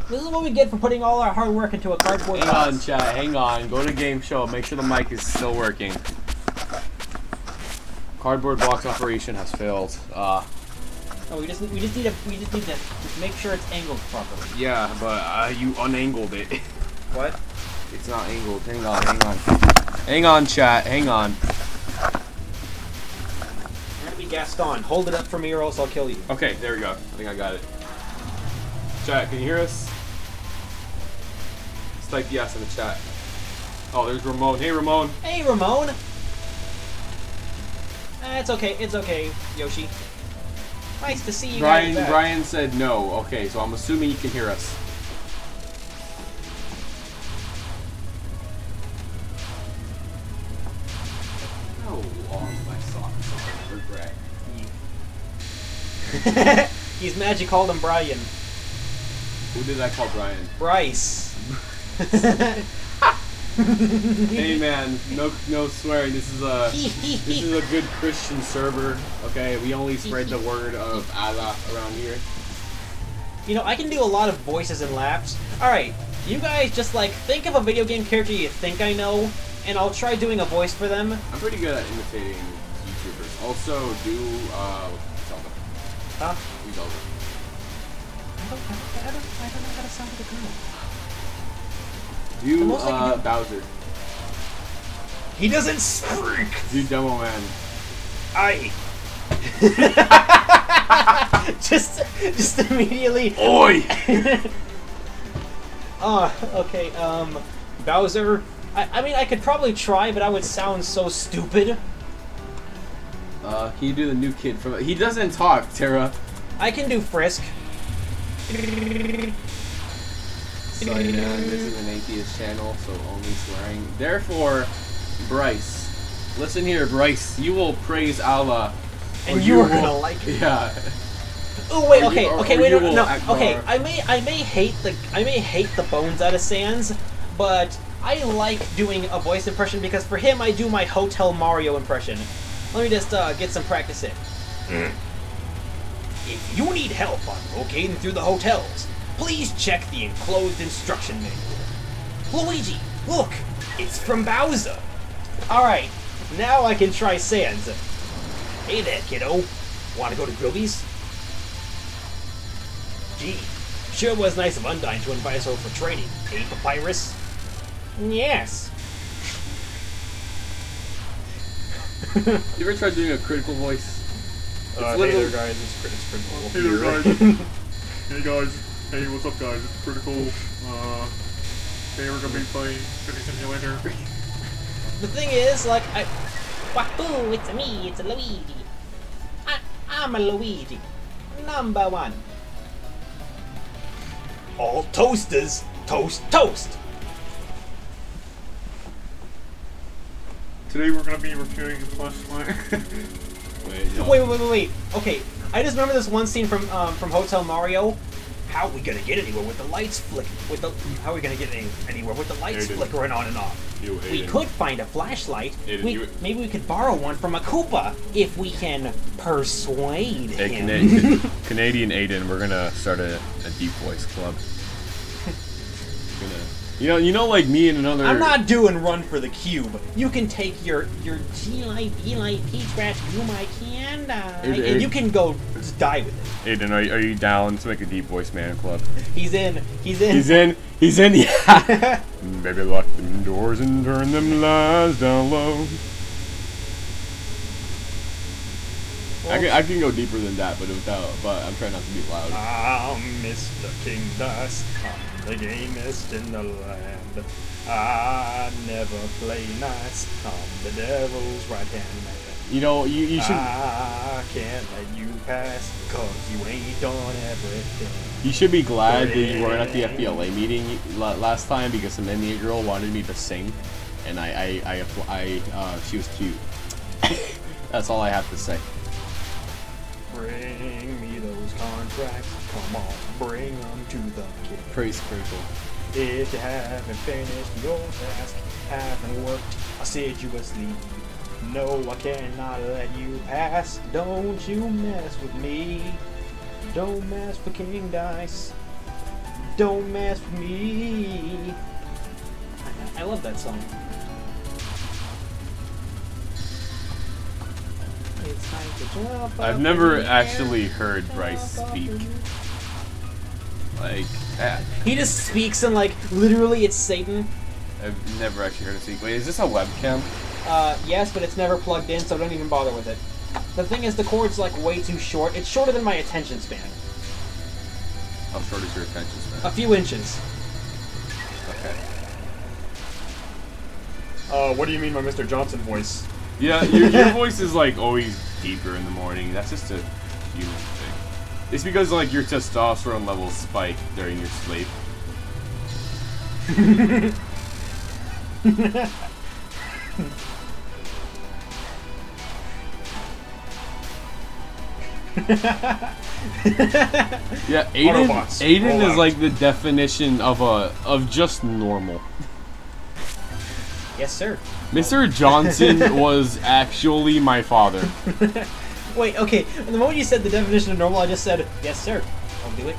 This is what we get for putting all our hard work into a cardboard box. Hang on, chat. Hang on. Go to game show. Make sure the mic is still working. Cardboard box operation has failed. Oh, we just need to make sure it's angled properly. Yeah, but you unangled it. What? It's not angled. Hang on. Hang on, chat. Hang on. We're gonna be Gaston, hold it up for me or else I'll kill you. Okay, there we go. I think I got it. Chat, can you hear us? Just type yes in the chat. Oh, there's Ramon. Hey, Ramon. Hey, Ramon. It's okay, Yoshi. Nice to see you guys back. Brian said no. Okay, so I'm assuming you can hear us. No, on my socks are regret. He's mad you called him Brian. Who did I call Brian? Bryce. Hey man, no swearing. This is a good Christian server. Okay, we only spread the word of Allah around here. You know, I can do a lot of voices and laughs. All right, you guys just like think of a video game character you think I know, and I'll try doing a voice for them. I'm pretty good at imitating YouTubers. Also, do Zelda. Huh? Do Zelda. I don't know how to sound like a girl. Do Bowser. He doesn't speak. Do Demo Man. just immediately. Oi! Okay. Bowser. I mean, I could probably try, but I would sound so stupid. Can you do the new kid from? He doesn't talk, Tara. I can do Frisk. Sorry, man. This is an atheist channel, so only swearing. Therefore, Bryce, listen here, Bryce. You will praise Allah, and you are gonna like it. Yeah. Oh wait, okay, wait, no, okay. Akbar. I may hate the bones out of Sans, but I like doing a voice impression because for him I do my Hotel Mario impression. Let me just get some practice in. If you need help on locating through the hotels, please check the enclosed instruction manual. Luigi, look, it's from Bowser. Alright, now I can try Sans. Hey there, kiddo. Wanna go to Grillby's? Gee, sure was nice of Undyne to invite us over for training, eh, Papyrus? Yes. You ever tried doing a critical voice? Hey there, guys, it's critical. Hey there, guys. Hey guys. Hey, what's up, guys? It's critical. Today we're gonna be playing City Simulator. The thing is, like, wahoo, it's me, it's a Luigi. I'm a Luigi. Number 1. All toasters, toast, toast. Today we're gonna be reviewing the flashlight. Wait. Okay, I just remember this one scene from Hotel Mario. How are we gonna get anywhere with the lights How are we gonna get anywhere with the lights flickering on and off? We could find a flashlight. Maybe we could borrow one from a Koopa if we can persuade him. Canadian Aiden, we're gonna start a deep voice club. You know, like me and another. I'm not doing Run for the Cube. You can take your G-Light, B-Light, P-Trash, you my can die, and you can go just die with it. Aiden, are you down to make a deep voice man club? He's in. Yeah. Baby, lock them doors and turn them lights down low. Well, I can go deeper than that, but I'm trying not to be loud. I'm Mr. King Dust. I'm the gamest in the land. I never play nice. I'm the devil's right-hand man. You know, you should. I can't let you pass because you ain't done everything. You should be glad that you weren't at the FBLA meeting last time because some Indian girl wanted me to sing, and she was cute. That's all I have to say. Bring me those contracts. Come on, bring them to the kid. Praise critical. If you haven't finished your task, haven't worked assiduously, no, I cannot let you pass. Don't you mess with me. Don't mess with King Dice. Don't mess with me. I love that song. It's time to jump. I've never actually heard Bryce speak. Like, he just speaks and like literally it's Satan. I've never actually heard him speak. Wait, is this a webcam? Yes, but it's never plugged in, so don't even bother with it. The thing is, the cord's like way too short. It's shorter than my attention span. How short is your attention span? A few inches. Okay. What do you mean by Mr. Johnson voice? Yeah, your voice is like always deeper in the morning. That's just a human thing. It's because like your testosterone levels spike during your sleep. Yeah, Autobots, roll Aiden is out. like the definition of just normal. Yes, sir. Mr. Johnson was actually my father. Wait, okay. The moment you said the definition of normal, I just said, yes, sir. I'll do it.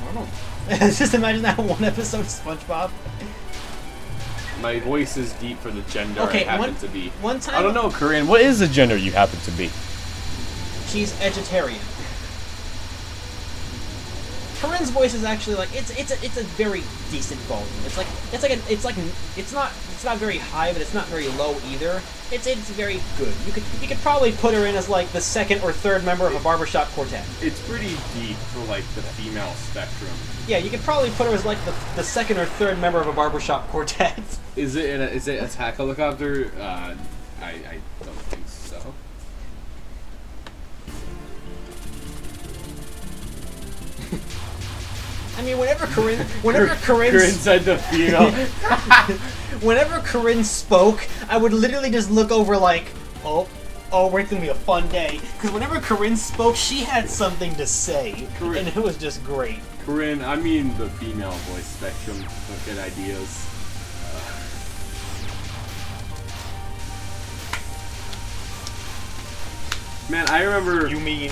Normal. Just imagine that one episode of SpongeBob. My voice is deep for the gender Okay, I happen to be. one time... I don't know, Corinne. What is the gender you happen to be? She's vegetarian. Corinne's voice is actually like it's a very decent volume. It's not very high, but it's not very low either. It's very good. You could probably put her in as like the second or third member of a barbershop quartet. It's pretty deep for like the female spectrum. Yeah, you could probably put her as like the second or third member of a barbershop quartet. Is it an attack helicopter? I don't think so. I mean, whenever Corinne said the female. whenever Corinne spoke, I would literally just look over like, oh, it's gonna be a fun day. Because whenever Corinne spoke, she had something to say, and it was just great. Corinne, I mean the female voice spectrum. Look at ideas. Man, I remember. You mean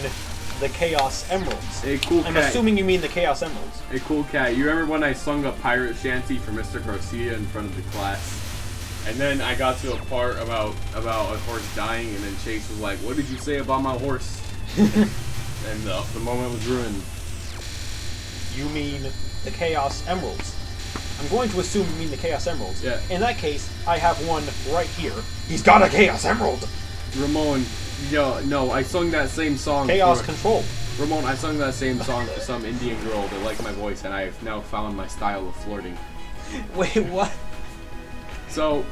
the Chaos Emeralds? A cool cat. I'm assuming you mean the Chaos Emeralds. A cool cat. You remember when I sung a pirate shanty for Mr. Garcia in front of the class? And then I got to a part about a horse dying, and then Chase was like, "What did you say about my horse?" And the moment was ruined. You mean the Chaos Emeralds? I'm going to assume you mean the Chaos Emeralds. Yeah. In that case, I have one right here. He's got a Chaos Emerald! Ramon, no, I sung that same song. Chaos Control. Ramon, I sung that same song for some Indian girl that liked my voice, and I have now found my style of flirting. Wait, what? So,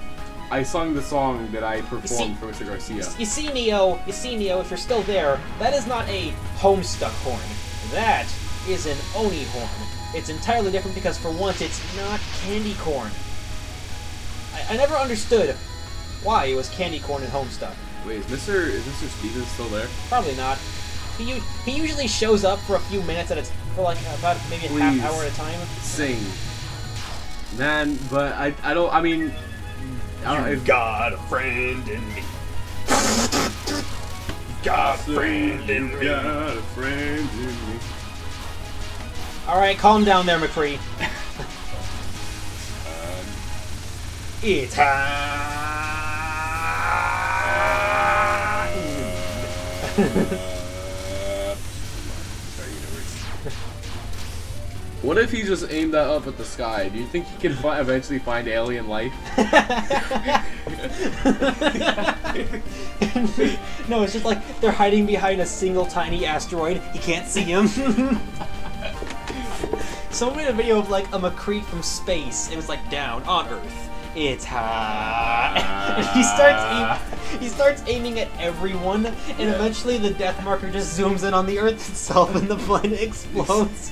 I sung the song that I performed for Mr. Garcia. You see, Neo, if you're still there, that is not a Homestuck horn. That is an Oni horn. It's entirely different because, for once, it's not candy corn. I never understood why it was candy corn and Homestuck. Wait, is Mr. Stevens still there? Probably not. He usually shows up for a few minutes for like about maybe a half hour at a time. Sing. Man, but I don't know You've got a friend in me. Got a friend in me. Got a friend in me. Alright, calm down there, McCree. It's What if he just aimed that up at the sky? Do you think he can eventually find alien life? No, it's just like they're hiding behind a single tiny asteroid. You can't see him. Someone made a video of like a McCree from space. It was like down on Earth. It's high. And he starts aiming at everyone, and eventually the death marker just zooms in on the Earth itself, and the planet explodes.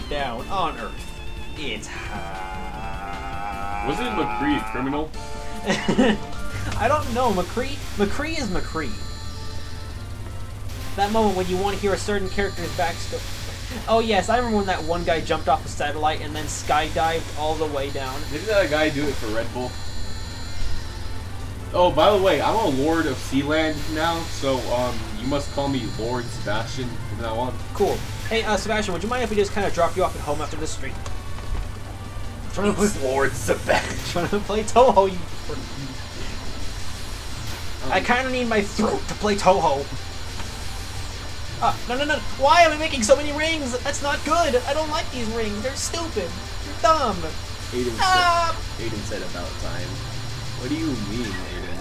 Down on Earth. It's high. Wasn't McCree a criminal? I don't know. McCree is McCree. That moment when you want to hear a certain character's backstory. Oh yes, I remember when that one guy jumped off a satellite and then skydived all the way down. Didn't that guy do it for Red Bull? Oh, by the way, I'm a Lord of Sealand now, so you must call me Lord Sebastian from now on. Cool. Hey, Sebastian, would you mind if we just kind of drop you off at home after this stream? It's Lord Sebastian. Trying to play Touhou, you. I kind of need my throat to play Touhou. No. Why am I making so many rings? That's not good. I don't like these rings. They're stupid. They're dumb. Aiden said about time. What do you mean, Aiden?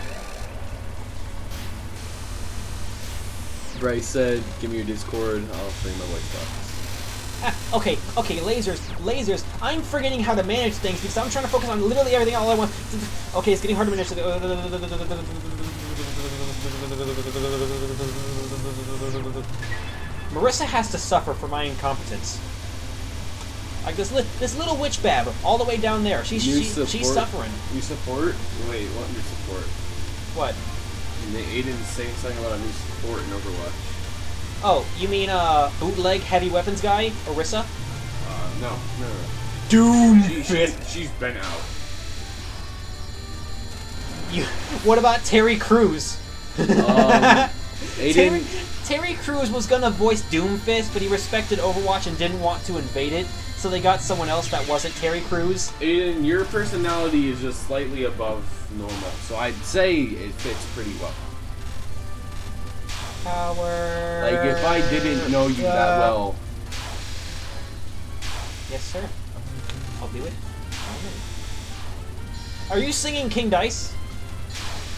Bryce said, "Give me your Discord. I'll show you my white stuff." Okay, lasers. I'm forgetting how to manage things because I'm trying to focus on literally everything all I want. Okay, it's getting hard to manage. Marissa has to suffer for my incompetence. Like this little witch bab all the way down there. She's suffering. You support? Wait, what new support? What? Aiden's saying something about a new support in Overwatch. Oh, you mean bootleg heavy weapons guy, Orisa? No. Doom. She's been out. What about Terry Crews? Aiden. Terry Crews was gonna voice Doomfist, but he respected Overwatch and didn't want to invade it, so they got someone else that wasn't Terry Crews. Aiden, your personality is just slightly above normal, so I'd say it fits pretty well. Power. Like, if I didn't know you that well. Yes, sir. I'll do it. Are you singing King Dice?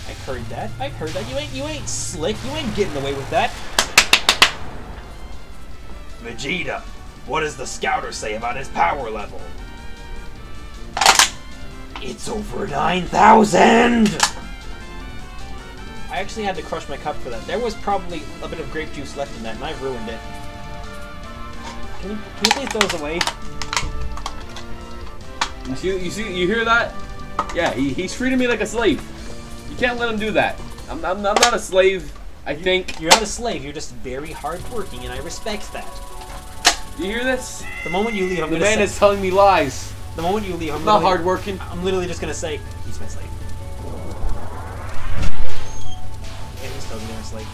I heard that. You ain't slick. You ain't getting away with that. Vegeta, what does the scouter say about his power level? It's over 9,000! I actually had to crush my cup for that. There was probably a bit of grape juice left in that, and I ruined it. Can you please throw those away? You hear that? Yeah, he's treating me like a slave. You can't let him do that. I'm not a slave, I think. You're not a slave, you're just very hardworking, and I respect that. You hear this? The moment you leave, I'm the gonna man is telling me lies. The moment you leave, I'm not hardworking. I'm literally just gonna say, he's my slave. And he's totally my slave.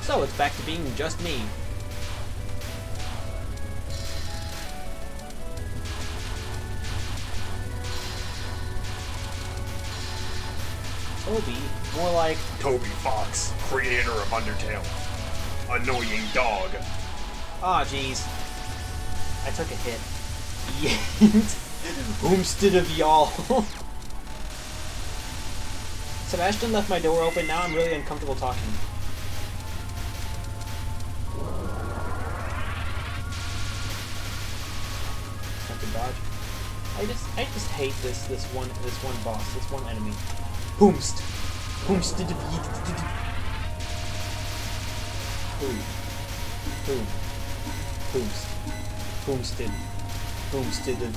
So it's back to being just me. Toby, more like Toby Fox, creator of Undertale. Annoying dog. Aw, jeez. I took a hit. Yanked. Homestead of y'all. Sebastian left my door open, now I'm really uncomfortable talking. Have to dodge. I just hate this one boss, this one enemy. Homestead. Homestead of Homestead. Homestead of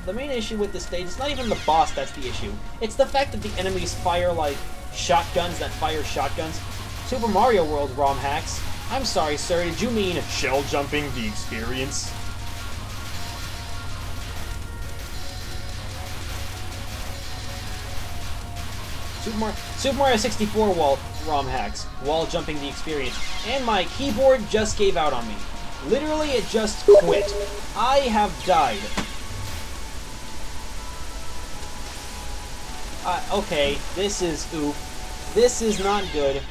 The main issue with this stage is not even the boss that's the issue. It's the fact that the enemies fire like shotguns that fire shotguns. Super Mario World ROM hacks. I'm sorry, sir, did you mean shell jumping the experience? Super Mario 64 ROM hacks, wall jumping the experience, and my keyboard just gave out on me. Literally, it just quit. I have died. Okay, this is oof. This is not good.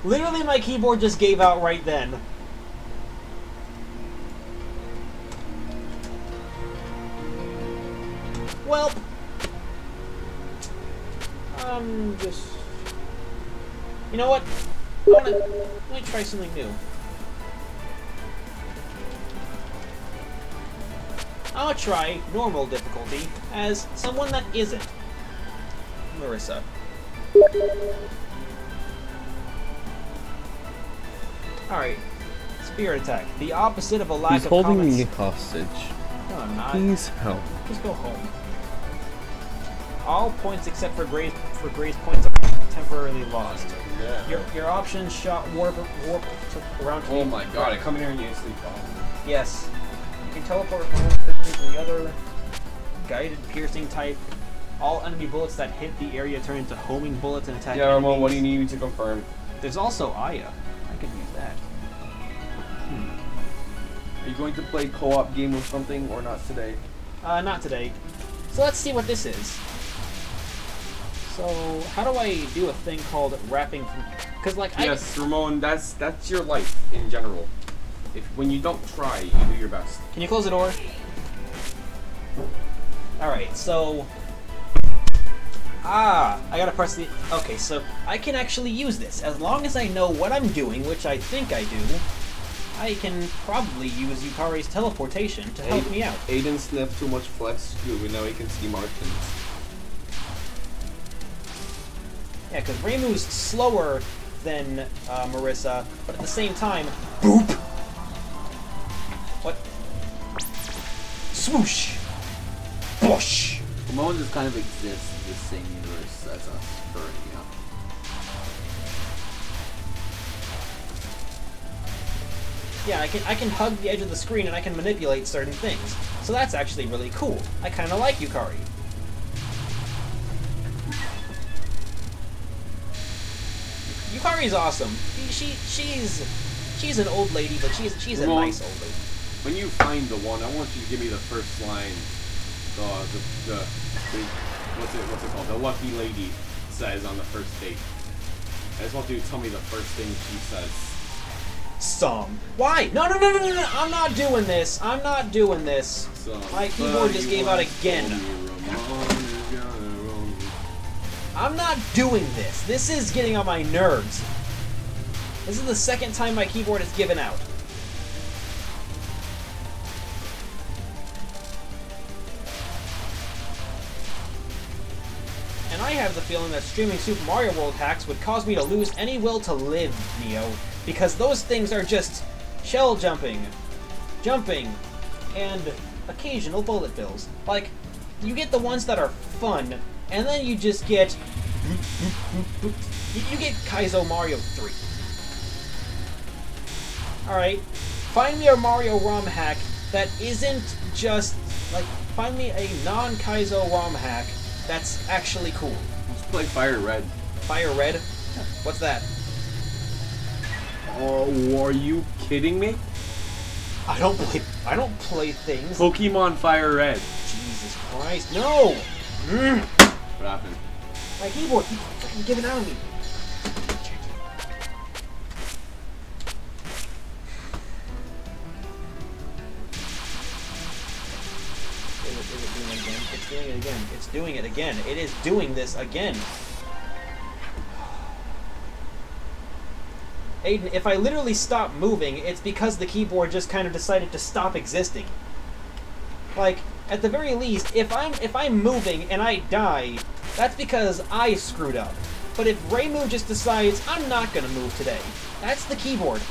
Literally, my keyboard just gave out right then. Well, you know what? Let me try something new. I'll try normal difficulty as someone that isn't Marissa. Alright. Spirit attack. The opposite of a lack of comments. He's holding me hostage. No, I'm not. Please help. Just go home. All points except for Gray's points are temporarily lost. Yeah. Your options shot warp around to Oh my god, I come in here and you instantly fall. Yes. You can teleport from one to the other. Guided piercing type. All enemy bullets that hit the area turn into homing bullets and attack enemies. Ramon, what do you need me to confirm? There's also Aya. I could use that. Are you going to play co-op game or something, or not today? Not today. So let's see what this is. So, how do I do a thing called wrapping? Because, like, Yes, Ramon, that's your life in general. When you don't try, you do your best. Can you close the door? Alright, so... I gotta press the... Okay, so I can actually use this. As long as I know what I'm doing, which I think I do, I can probably use Yukari's teleportation to help me out. Aiden sniffed too much flex. We know he can see Martians. Yeah, because Reimu's slower than Marissa, but at the same time, boop! What? Swoosh! Boosh! Ramon just kind of exists in the same universe as us for, Yeah, I can hug the edge of the screen and I can manipulate certain things. So that's actually really cool. I kind of like Yukari. Yukari's awesome. She's an old lady, but she's a nice old lady. When you find the one, I want you to give me the first line. The what's it called? The lucky lady says on the first date. I just want you to tell me the first thing she says. Why? No! I'm not doing this. I'm not doing this. My keyboard just gave out again. I'm not doing this. This is getting on my nerves. This is the second time my keyboard has given out. And I have the feeling that streaming Super Mario World hacks would cause me to lose any will to live, Neo. Because those things are just shell jumping, and occasional bullet bills. Like, you get the ones that are fun, and then you just get... You get Kaizo Mario 3. Alright, find me a Mario ROM hack that isn't just... Like, find me a non-Kaizo ROM hack that's actually cool. Let's play Fire Red. Fire Red? What's that? Oh, are you kidding me? I don't play things. Pokemon Fire Red. Jesus Christ, no! What happened? My keyboard keeps freaking giving out on me. Is it doing it again? It's doing it again. It's doing it again. It is doing this again. Aiden, if I literally stop moving, it's because the keyboard just kind of decided to stop existing. Like, at the very least, if I'm moving and I die, that's because I screwed up. But if Reimu just decides, I'm not gonna move today, that's the keyboard.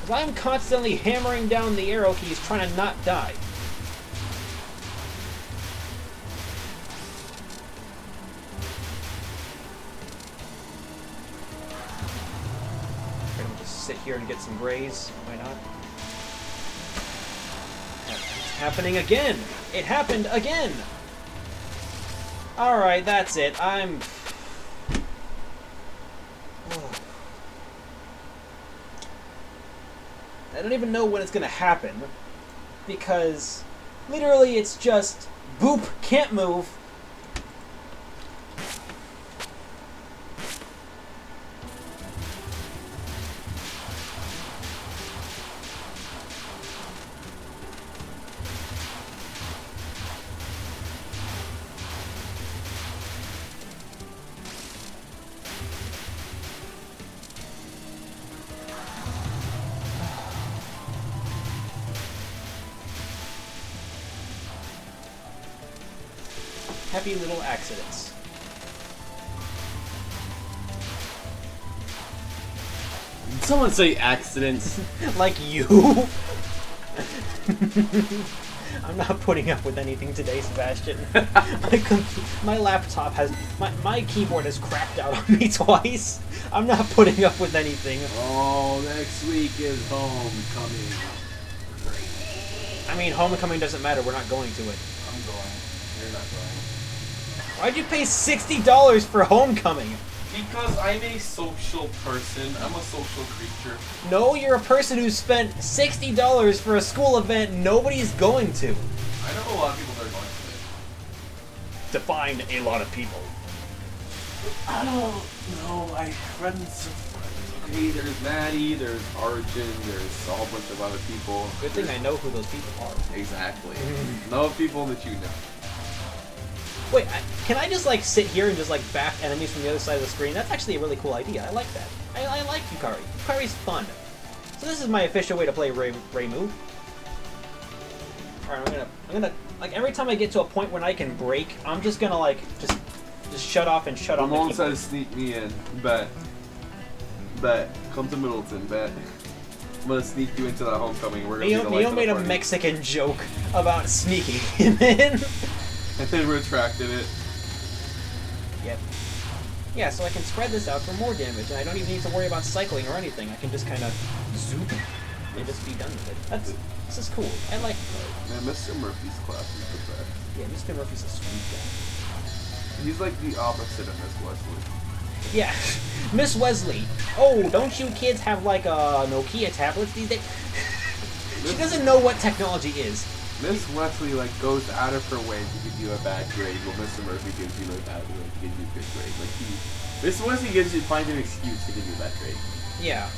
Because I'm constantly hammering down the arrow keys trying to not die. Sit here and get some grays. Why not? It's happening again! It happened again! Alright, that's it. I don't even know when it's gonna happen. Because literally it's just boop, can't move. Happy little accidents. Did someone say accidents? Like you? I'm not putting up with anything today, Sebastian. My laptop has... My keyboard has crapped out on me twice. I'm not putting up with anything. Oh, next week is homecoming. I mean, homecoming doesn't matter. We're not going to it. I'm going. You're not going. Why'd you pay $60 for homecoming? Because I'm a social person. I'm a social creature. No, you're a person who spent $60 for a school event nobody's going to. I know a lot of people that are going to it. Define a lot of people. I don't know. My friends. Okay, there's Maddie, there's Arjun, there's a whole bunch of other people. Good thing I know who those people are. Exactly. No people that you know. Wait, can I just like sit here and just like back enemies from the other side of the screen? That's actually a really cool idea. I like that. I like Yukari. Yukari's fun. So this is my official way to play Reimu. Alright, I'm gonna like every time I get to a point when I can break, I'm just gonna like just shut off and shut off. Ramon says sneak me in. Bet. Come to Middleton. Bet. I'm gonna sneak you into that homecoming. We're gonna be the life Neo of the made a party. Mexican joke about sneaking him in. And then retracted it. Yep. Yeah, so I can spread this out for more damage, and I don't even need to worry about cycling or anything. I can just kind of zoop and just be done with it. This is cool. I like it. Man, Mr. Murphy's class is the best. Yeah, Mr. Murphy's a sweet guy. He's like the opposite of Miss Wesley. Yeah, Miss Wesley. Oh, don't you kids have like Nokia tablets these days? She doesn't know what technology is. Miss Wesley like goes out of her way to give you a bad grade, while Mr. Murphy gives you like out of her way to give you a good grade. Like Miss Wesley finds an excuse to give you that grade. Yeah,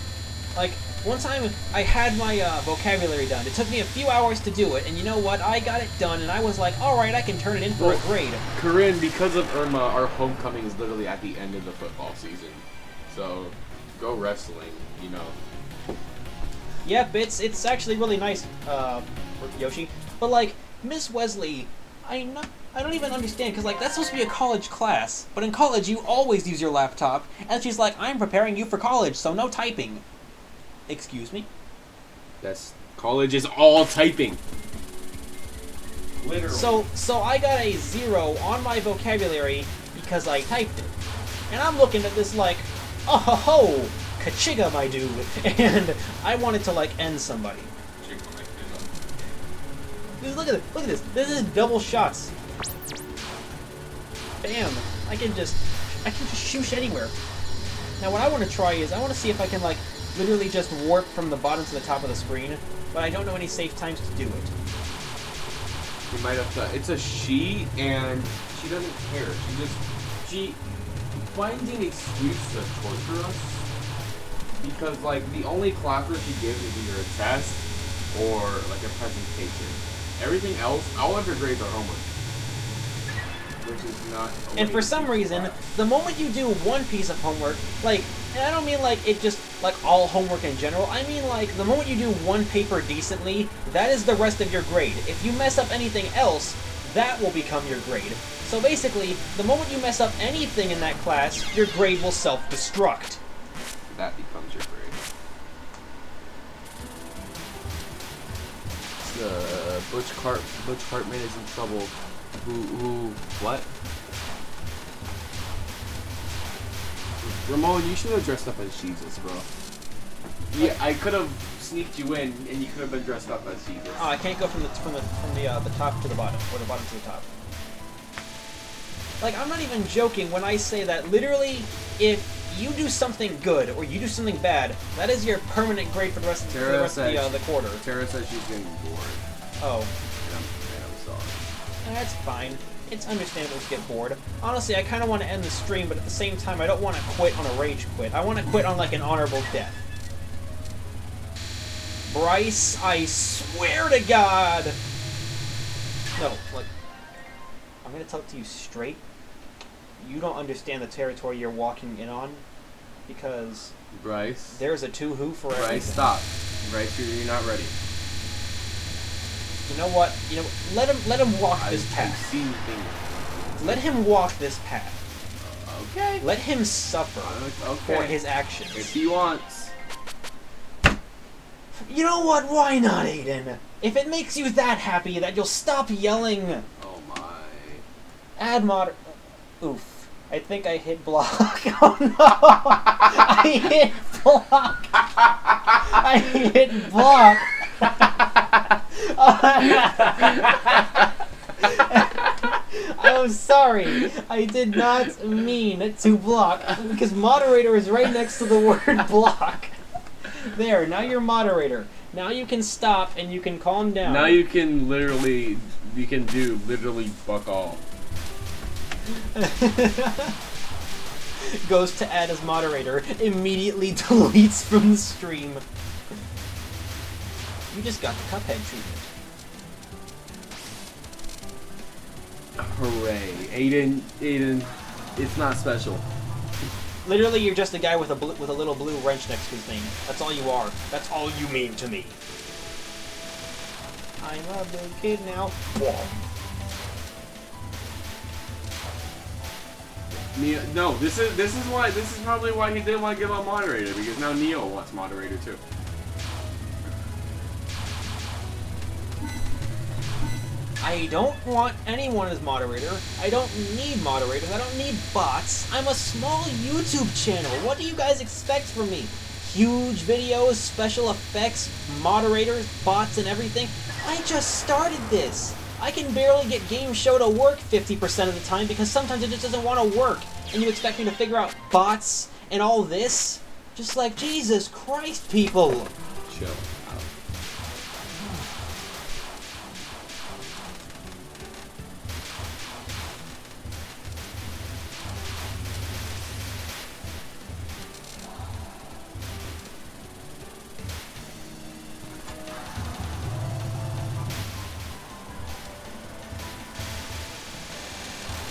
like one time I had my vocabulary done. It took me a few hours to do it, and you know what? I got it done, and I was like, all right, I can turn it in for a grade. Corinne, because of Irma, our homecoming is literally at the end of the football season, so go wrestling, you know. Yep, it's actually really nice, Yoshi. But like Miss Wesley, I don't even understand, because like that's supposed to be a college class, but in college you always use your laptop, and she's like, I'm preparing you for college, so no typing. Excuse me? That's college is all typing. Literally. So I got a 0 on my vocabulary because I typed it, and I'm looking at this like, oh ho ho, kachiga my dude, and I wanted to like end somebody. Dude, look at this. This is double shots. Bam! I can just shoot anywhere. Now what I want to try is I want to see if I can like literally just warp from the bottom to the top of the screen, but I don't know any safe times to do it. You might have to. It's a she, and she doesn't care. She finds an excuse to torture us because like the only classes she gives is either a test or like a presentation. Everything else, all of her grades are homework, which is not. And for some reason, the moment you do one piece of homework, like, and I don't mean like it just like all homework in general. I mean like the moment you do one paper decently, that is the rest of your grade. If you mess up anything else, that will become your grade. So basically, the moment you mess up anything in that class, your grade will self-destruct. That becomes your grade. Butch Hartman is in trouble. What? Ramon, you should have dressed up as Jesus, bro. Yeah, I could have sneaked you in, and you could have been dressed up as Jesus. Oh, I can't go from the top to the bottom, or the bottom to the top. Like, I'm not even joking when I say that literally, if you do something good or you do something bad, that is your permanent grade for the rest of the quarter. Tara says she's getting bored. Oh. And I'm sorry. That's fine. It's understandable to get bored. Honestly, I kind of want to end the stream, but at the same time, I don't want to quit on a rage quit. I want to quit on, like, an honorable death. Bryce, I swear to God! No, like, I'm going to talk to you straight. You don't understand the territory you're walking in on, because... Bryce? There's a Touhou for everything. Bryce, stop. Bryce, you're not ready. You know what? You know, let him walk this path. I've seen things. Let him walk this path. Okay. Let him suffer for his actions. If he wants. You know what? Why not, Aiden? If it makes you that happy that you'll stop yelling. Oh my. Add mod. Oof. I think I hit block. Oh no! I hit block. I hit block. I'm sorry. I did not mean to block because moderator is right next to the word block. There, now you're moderator. Now you can stop and you can calm down. Now you can do literally fuck all. goes to add as moderator, immediately deletes from the stream. You just got the Cuphead treatment. Hooray. Aiden, it's not special. Literally, you're just a guy with a little blue wrench next to his name. That's all you are. That's all you mean to me. I'm a big kid now. No, this is probably why he didn't want to give up moderator, because now Neo wants moderator too. I don't want anyone as moderator. I don't need moderators. I don't need bots. I'm a small YouTube channel. What do you guys expect from me? Huge videos, special effects, moderators, bots, and everything? I just started this. I can barely get Game Show to work 50% of the time because sometimes it just doesn't want to work. And you expect me to figure out bots and all this? Just like, Jesus Christ, people. Chill.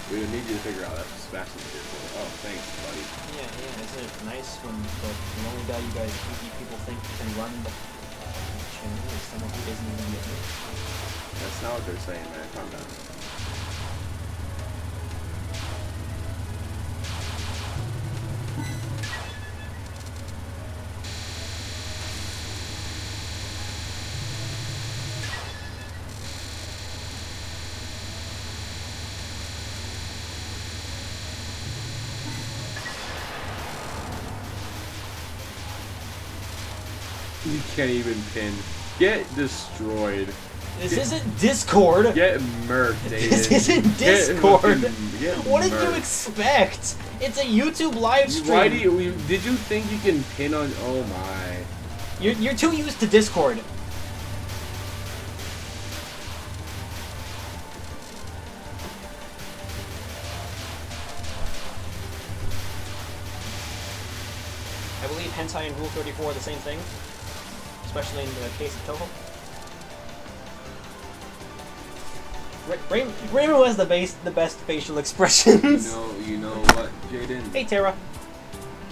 We would need you to figure out that Sebastian here for. Oh, thanks, buddy. Yeah, isn't it nice when the only guy you guys people think can run the channel is someone who isn't even getting it? That's not what they're saying, man. Calm down. You can't even pin. Get destroyed. This isn't Discord. Get murked, Aiden. This isn't Discord. Get what did you murked. expect? It's a YouTube live stream. Why did you think you can pin on? Oh my. You're too used to Discord. I believe Hentai and Rule 34 are the same thing, especially in the case of Touhou. Raymond has the best facial expressions. You know what, Jaden? Hey, Tara.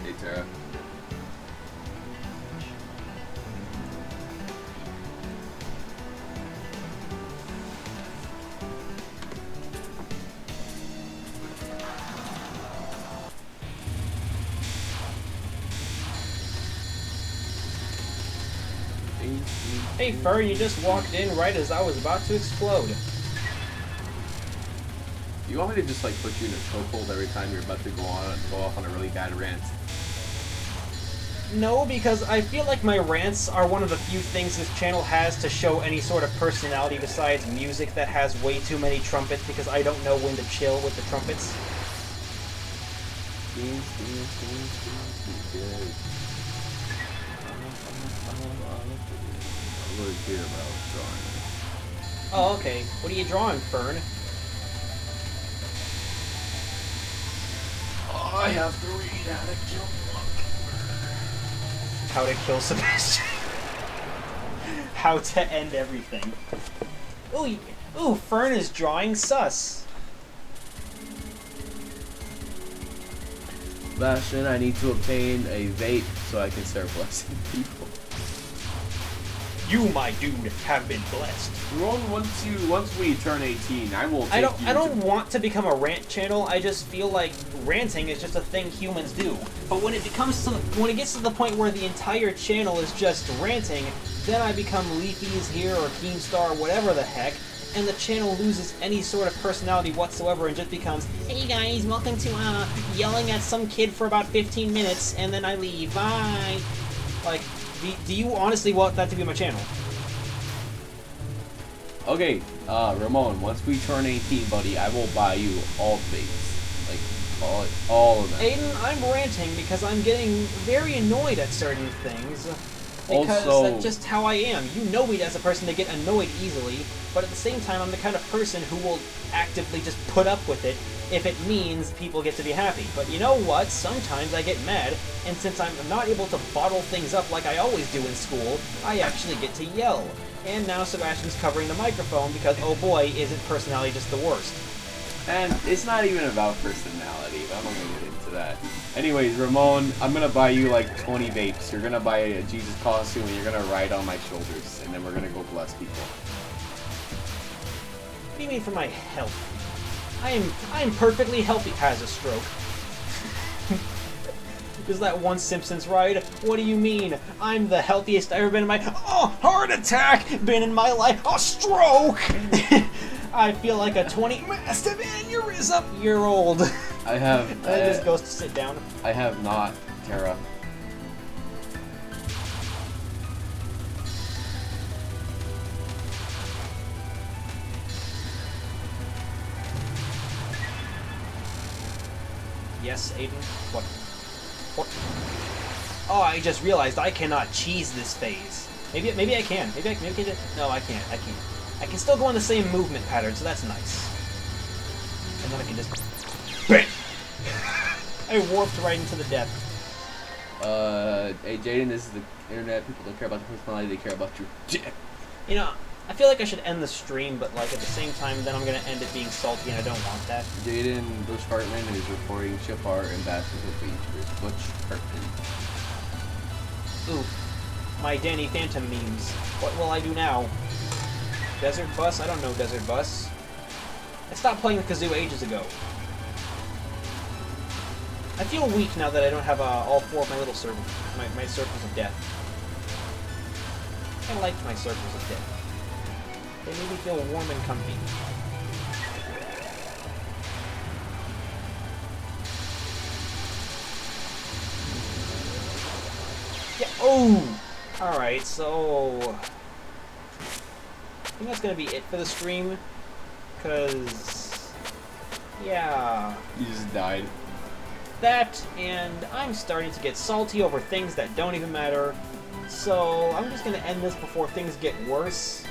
Hey, Tara. Hey, Fur, you just walked in right as I was about to explode. You want me to just like put you in a chokehold every time you're about to go off on a really bad rant? No, because I feel like my rants are one of the few things this channel has to show any sort of personality besides music that has way too many trumpets because I don't know when to chill with the trumpets. I'm really clear about drawing. Oh, okay. What are you drawing, Fern? I have to read How to Kill How to kill Sebastian. How to end everything. Ooh, Fern is drawing sus. Sebastian, I need to obtain a vape so I can start blessing people. You, my dude, have been blessed. Ron, once we turn 18, I will. I don't want to become a rant channel. I just feel like ranting is just a thing humans do. But when it gets to the point where the entire channel is just ranting, then I become Leafy's here or Keemstar, whatever the heck, and the channel loses any sort of personality whatsoever and just becomes, hey guys, welcome to yelling at some kid for about 15 minutes and then I leave. Bye. Like, do you honestly want that to be my channel? Okay, Ramon, once we turn 18, buddy, I will buy you all vapes. Like, all of them. Aiden, I'm ranting because I'm getting very annoyed at certain things. Because Also, that's just how I am. You know me as a person to get annoyed easily, but at the same time, I'm the kind of person who will actively just put up with it if it means people get to be happy. But you know what? Sometimes I get mad, and since I'm not able to bottle things up like I always do in school, I actually get to yell. And now Sebastian's covering the microphone because, oh boy, isn't personality just the worst. And it's not even about personality, but I'm not gonna get into that. Anyways, Ramon, I'm gonna buy you like 20 vapes. You're gonna buy a Jesus costume and you're gonna ride on my shoulders, and then we're gonna go bless people. What do you mean for my health? I'm perfectly healthy. Has a stroke. Is that one Simpsons ride? What do you mean? I'm the healthiest I've ever been in my... Oh, heart attack! Been in my life. Oh, stroke! I feel like a 20 massive aneurysm-year-old. I have... I just goes to sit down. I have not, Tara. Yes, Aiden? What? What? Oh, I just realized I cannot cheese this phase. Maybe I can. Maybe I can. No, I can't. I can't. I can still go in the same movement pattern, so that's nice. And then I can just... BAM! I warped right into the depth. Hey Jaden, this is the internet. People don't care about your personality, they care about your dick. You know, I feel like I should end the stream, but like at the same time, then I'm gonna end it being salty, and I don't want that. Jaden Bush Hartman is reporting ship art and basketball features. Butch Hartman. Ooh, my Danny Phantom memes. What will I do now? Desert Bus? I don't know Desert Bus. I stopped playing the kazoo ages ago. I feel weak now that I don't have all four of my little circles, my circles of death. I liked my circles of death. They made me feel warm and comfy. Yeah. Oh. All right. So I think that's gonna be it for the stream. Cause yeah. You just died. That, and I'm starting to get salty over things that don't even matter. So I'm just gonna end this before things get worse.